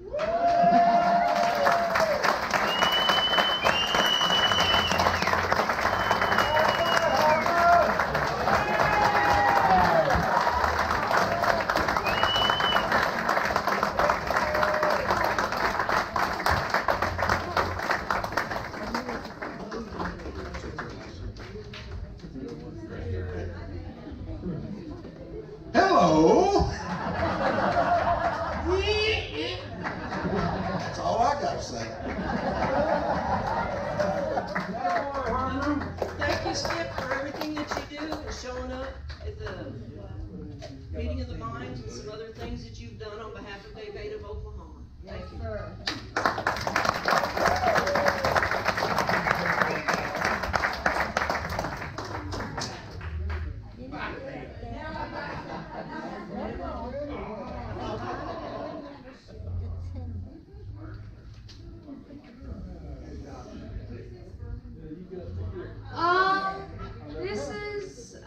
Hello. That's all I got to say. Thank you, Skip, for everything that you do and showing up at the meeting of the minds and some other things that you've done on behalf of A.B.A.T.E of Oklahoma. Thank you.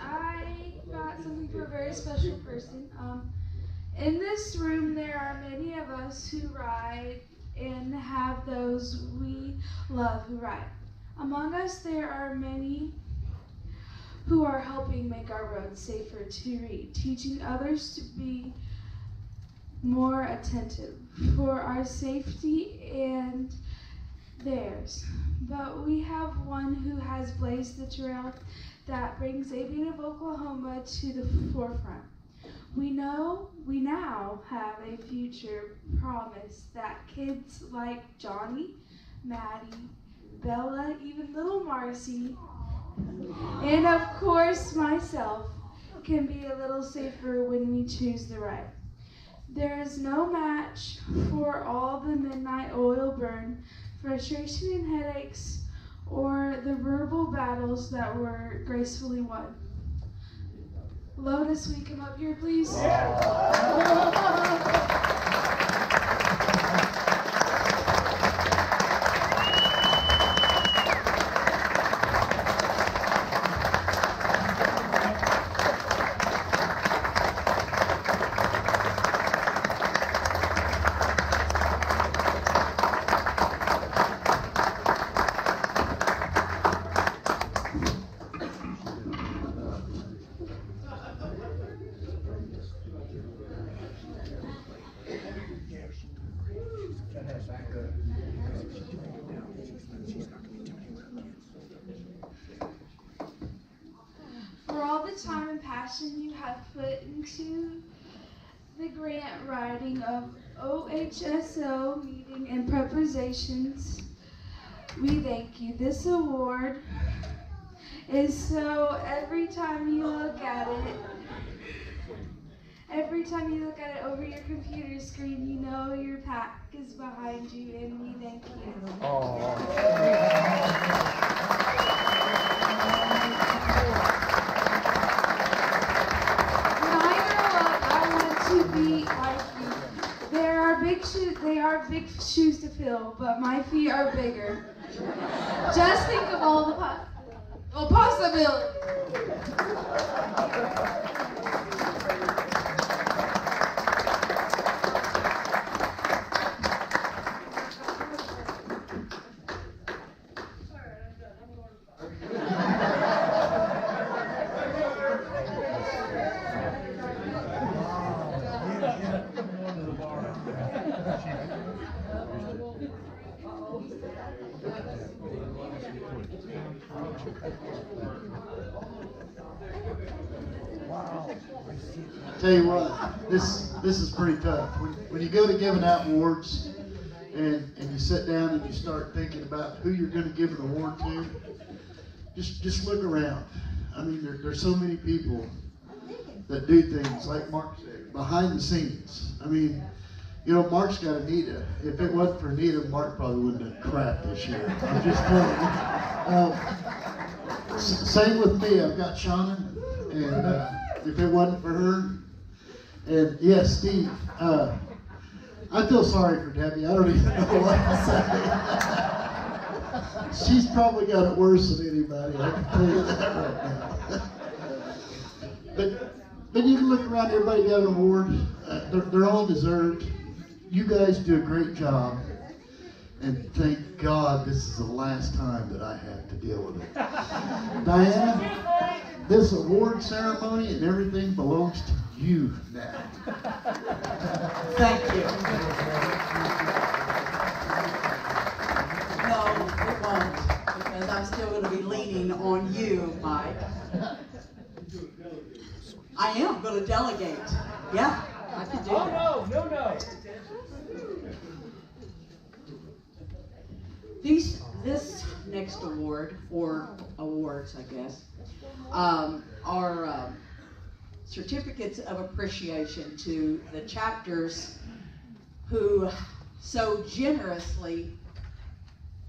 I got something for a very special person. In this room, there are many of us who ride and have those we love who ride. Among us, there are many who are helping make our roads safer to read, teaching others to be more attentive for our safety and theirs. But we have one who has blazed the trail that brings A.B.A.T.E of Oklahoma to the forefront. We now have a future promise that kids like Johnny, Maddie, Bella, even little Marcy, and of course myself, can be a little safer when we choose the right. There is no match for all the midnight oil burn, frustration and headaches, or the verbal battles that were gracefully won. Lotus, will you come up here, please? For all the time and passion you have put into the grant writing of OHSO meeting and prepositions, we thank you. This award is so every time you look at it over your computer screen, you know your pack is behind you, and we thank you. Be like you. They are big shoes to fill, but my feet are bigger. Just think of all the possibilities. Tell you what, this is pretty tough. When you go to giving out awards and you sit down and you start thinking about who you're going to give an award to, just look around. I mean, there's so many people that do things, like Mark said, behind the scenes. I mean, you know, Mark's got Anita. If it wasn't for Anita, Mark probably wouldn't have cracked this year. I'm just telling you. Same with me. I've got Shauna, and if it wasn't for her, and yes, Steve, I feel sorry for Debbie. I don't even know what to say. She's probably got it worse than anybody. I can tell you that right now. But you can look around, everybody got an award. They're all deserved. You guys do a great job. And thank God this is the last time that I have to deal with it. Diana, this award ceremony and everything belongs to you now. Thank you. No, it won't, because I'm still going to be leaning on you, Mike. I am going to delegate. Yeah, I can do that. Oh, no. This next award, or awards, I guess, are certificates of appreciation to the chapters who so generously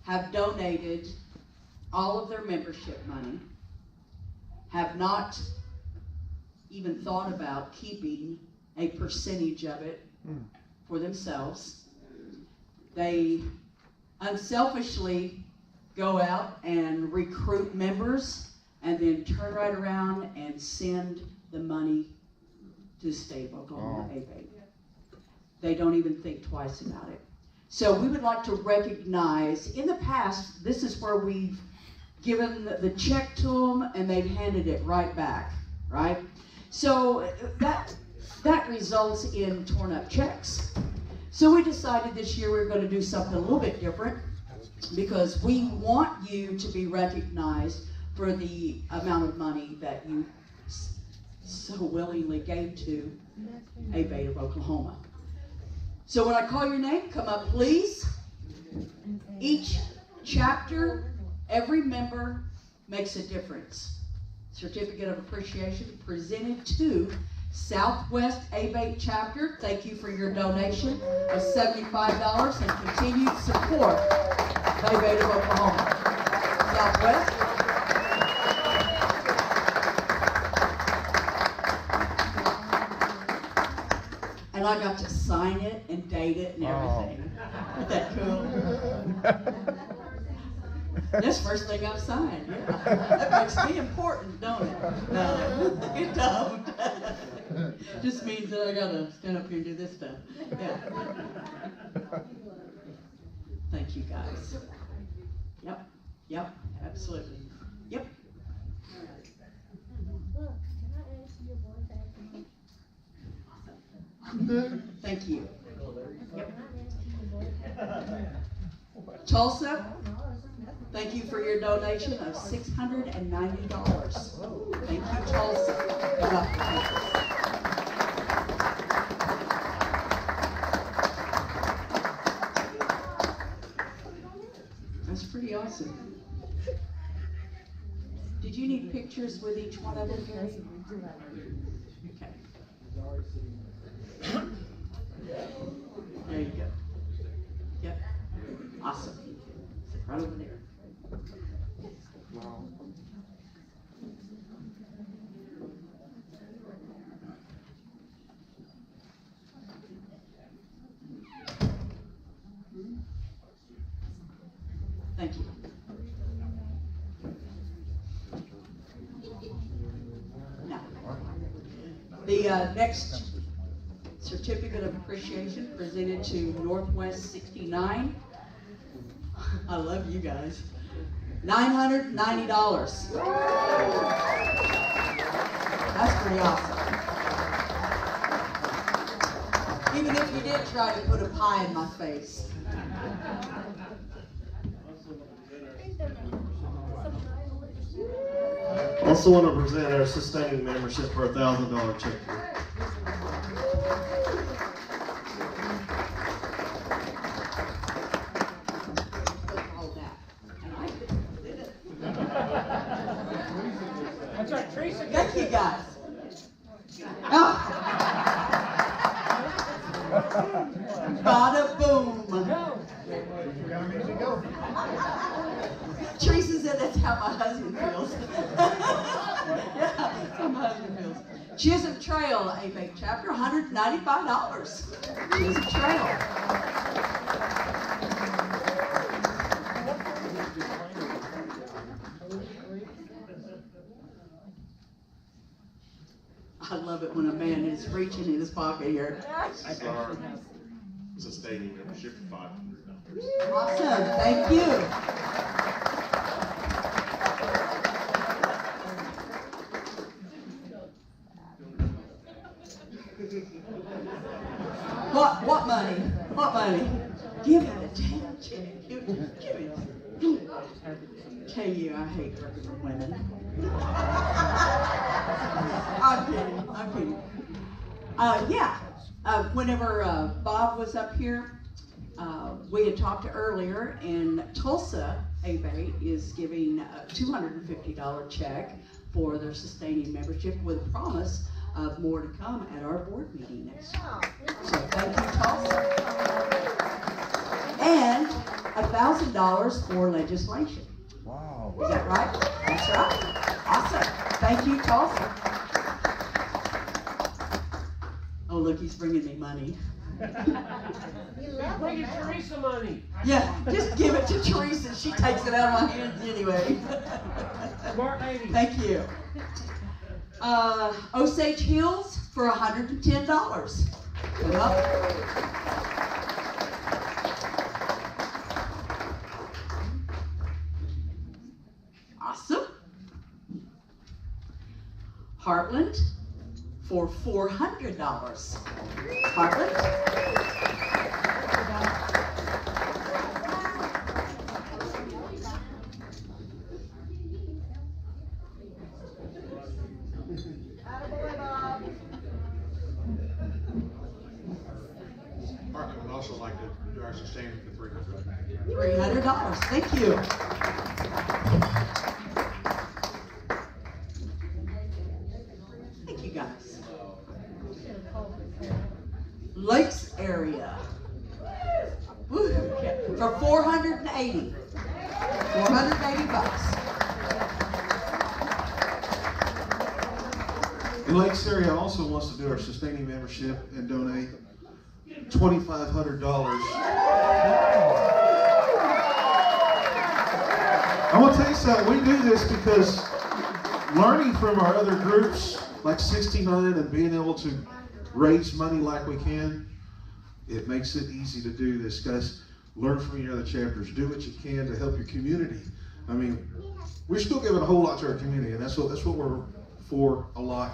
have donated all of their membership money, have not even thought about keeping a percentage of it for themselves. They unselfishly go out and recruit members and then turn right around and send the money to the state of Oklahoma A.B.A.T.E. They don't even think twice about it. So we would like to recognize, in the past, this is where we've given the check to them and they've handed it right back, right? So that results in torn up checks. So we decided this year we were going to do something a little bit different because we want you to be recognized for the amount of money that you so willingly gave to A.B.A.T.E of Oklahoma. So when I call your name, come up please. Each chapter, every member makes a difference. Certificate of appreciation presented to Southwest A.B.A.T.E chapter. Thank you for your donation of $75 and continued support of A.B.A.T.E of Oklahoma. Southwest. And I got to sign it and date it and everything. Isn't that cool? That's the first thing I've signed, yeah. That makes me important, don't it? No, it don't. Just means that I gotta stand up here and do this stuff. Yeah. Thank you, guys. Yep, absolutely. Yep. Thank you. Yep. Tulsa, thank you for your donation of $690. Thank you, Tulsa. That's pretty awesome. Did you need pictures with each one of them? Okay. There you go. Yep. Awesome. Sit right over there. Wow. Thank you. Now, the next certificate of appreciation presented to Northwest 69. I love you guys. $990. That's pretty awesome. Even if you did try to put a pie in my face. Also want to present our sustaining membership for $1,000 check. That's right, Teresa. Thank you, guys. Oh. Bada boom. Teresa said that's how my husband feels. Yeah, that's how my husband feels. Chisholm Trail, A.B.A.T.E chapter, $195. Chisholm Trail. I love it when a man is reaching in his pocket here. It's our sustaining membership for $500. Awesome, thank you. What money? What money? Give it attention. Give it. Tell you, I hate working with women. I'm kidding. Whenever Bob was up here, we had talked earlier, and Tulsa A.B.A.T.E is giving a $250 check for their sustaining membership with a promise of more to come at our board meeting next year. So thank you, Tulsa. And $1,000 for legislation. Wow. Is that right? That's right. Awesome. Thank you, Tulsa. Oh, look, he's bringing me money. Bring Teresa money. Yeah, just give it to Teresa. She takes it out of my hands anyway. Smart lady. Thank you. Osage Hills for $110. Come up. Awesome. Heartland for $400. Heartland. Mark would also like to do our sustaining for $300. $300. Thank you. Thank you, guys. Lakes area. Woo, okay. For $480. $480. The Lakes area also wants to do our sustaining membership and donate $2,500. I want to tell you something. We do this because learning from our other groups, like 69, and being able to raise money like we can, it makes it easy to do this, guys. Learn from your other chapters. Do what you can to help your community. I mean, we're still giving a whole lot to our community, and that's what we're for a lot.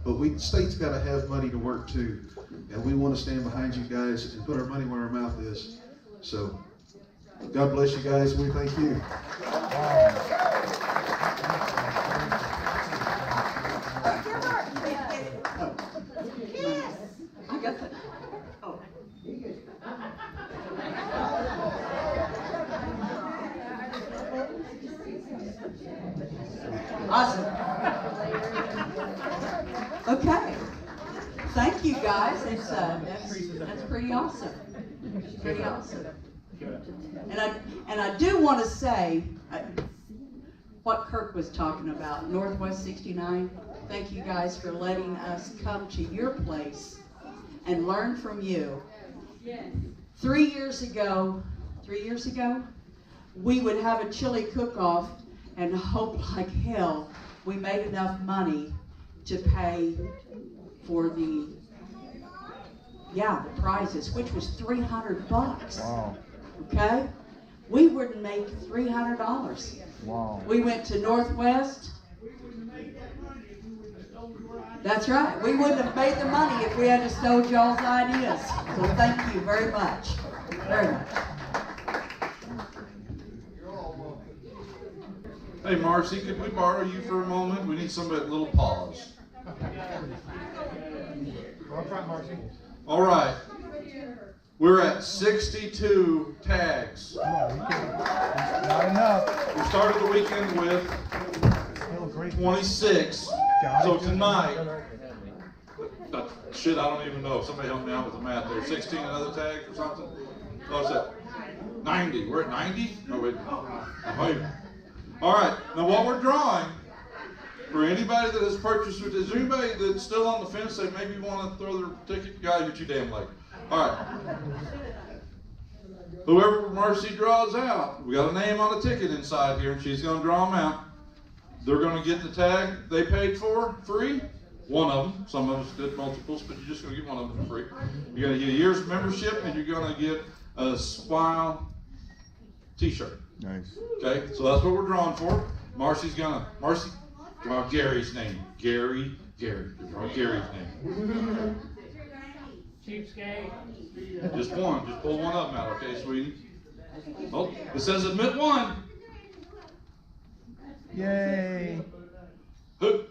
But the state's got to have money to work too, and we want to stand behind you guys and put our money where our mouth is. So, God bless you guys. We thank you. I got that. Oh. Awesome. Okay. Thank you, guys. It's that's pretty awesome. Pretty awesome. And I do want to say what Kirk was talking about, Northwest 69. Thank you guys for letting us come to your place and learn from you. 3 years ago, we would have a chili cook-off and hope like hell we made enough money to pay for the prizes, which was $300. Wow. Okay? We wouldn't make $300. Wow. We went to Northwest. That's right. We wouldn't have made the money if we hadn't stole y'all's ideas. So thank you very much. Very much. Hey, Marcy, could we borrow you for a moment? We need somebody at little pause. All right. We're at 62 tags. Not enough. We started the weekend with 26. So tonight, shit, I don't even know. Somebody help me out with the math there. 16 another tag or something? Oh, it's at 90. We're at 90? No, wait. Oh, wait. All right. Now what we're drawing For anybody that has purchased, is there anybody that's still on the fence that maybe want to throw their ticket? God, you're too damn late. All right. Whoever Mercy draws out, we got a name on a ticket inside here, and she's going to draw them out. They're going to get the tag they paid for free. One of them. Some of us did multiples, but you're just going to get one of them for free. You're going to get a year's membership, and you're going to get a S.M.I.L.E t-shirt. Nice. Okay, so that's what we're drawing for. Marcy, draw Gary's name. Gary. Draw Gary's name. Cheapskate. Just one. Just pull one of them out, okay, sweetie? Oh, it says admit one. Yay. Who?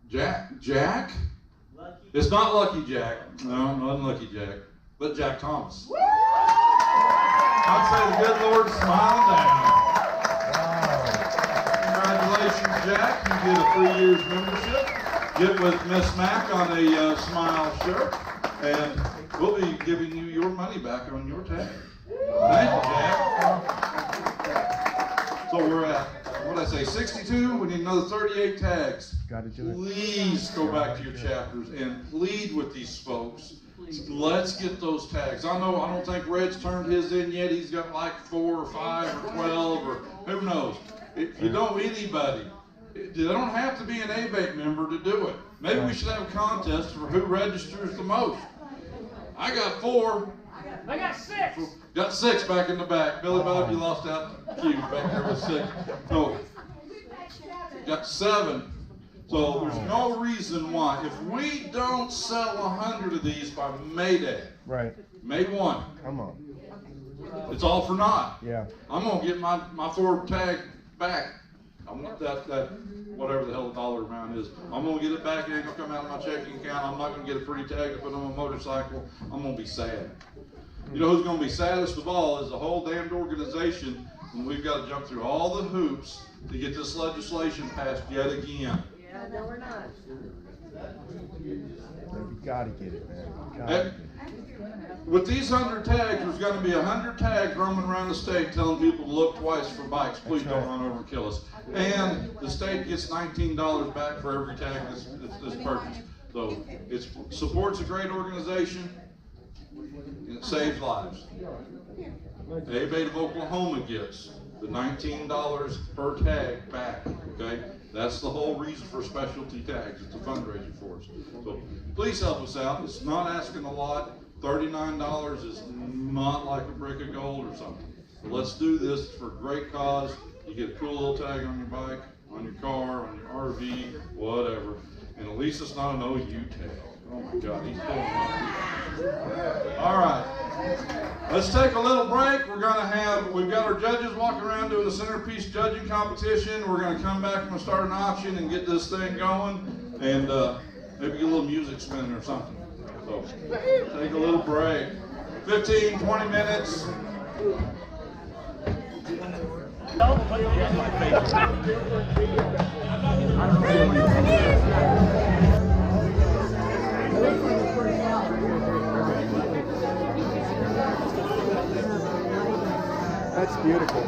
Jack? It's not Lucky Jack. No, not Lucky Jack. But Jack Thomas. I'd say the good Lord's smiling down. Congratulations, Jack. You get a 3 years membership. Get with Miss Mac on a Smile shirt. And we'll be giving you your money back on your tag. Thank you, Jack. So we're at, what did I say, 62? We need another 38 tags. Gotta do it. Please go back to your chapters and plead with these folks. Let's get those tags. I don't think Red's turned his in yet. He's got like 4 or 5 or 12 or who knows. If you know anybody, they don't have to be an A.B.A.T.E member to do it. Maybe we should have a contest for who registers the most. I got 4. I got 6. Got 6 back in the back. Billy Bob, you lost out. Cube back there with 6. No. Got 7. So there's no reason why. If we don't sell 100 of these by May Day, right? May 1. Come on. It's all for naught. Yeah. I'm gonna get my 4 tag back. I want that whatever the hell the dollar amount is. I'm gonna get it back. It ain't gonna come out of my checking account. I'm not gonna get a free tag to put on my motorcycle. I'm gonna be sad. You know who's gonna be saddest of all is the whole damned organization, and we've got to jump through all the hoops to get this legislation passed yet again. Yeah, no, we're not. You gotta get it, man. With these 100 tags, there's going to be 100 tags roaming around the state telling people to look twice for bikes. Please don't run over and kill us. And the state gets $19 back for every tag that's purchased. So it supports a great organization. And it saves lives. The A.B.A.T.E of Oklahoma gets the $19 per tag back. Okay, that's the whole reason for specialty tags. It's a fundraiser for us. So please help us out. It's not asking a lot. $39 is not like a brick of gold or something. So let's do this for a great cause. You get a cool little tag on your bike, on your car, on your RV, whatever. And at least it's not an OU tag. Oh my God, he's pulling up. All right. Let's take a little break. We've got our judges walking around doing the centerpiece judging competition. We're going to come back and we'll start an auction and get this thing going. And maybe get a little music spinning or something. So take a little break. 15, 20 minutes. That's beautiful.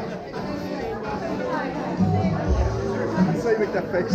I saw you make that face.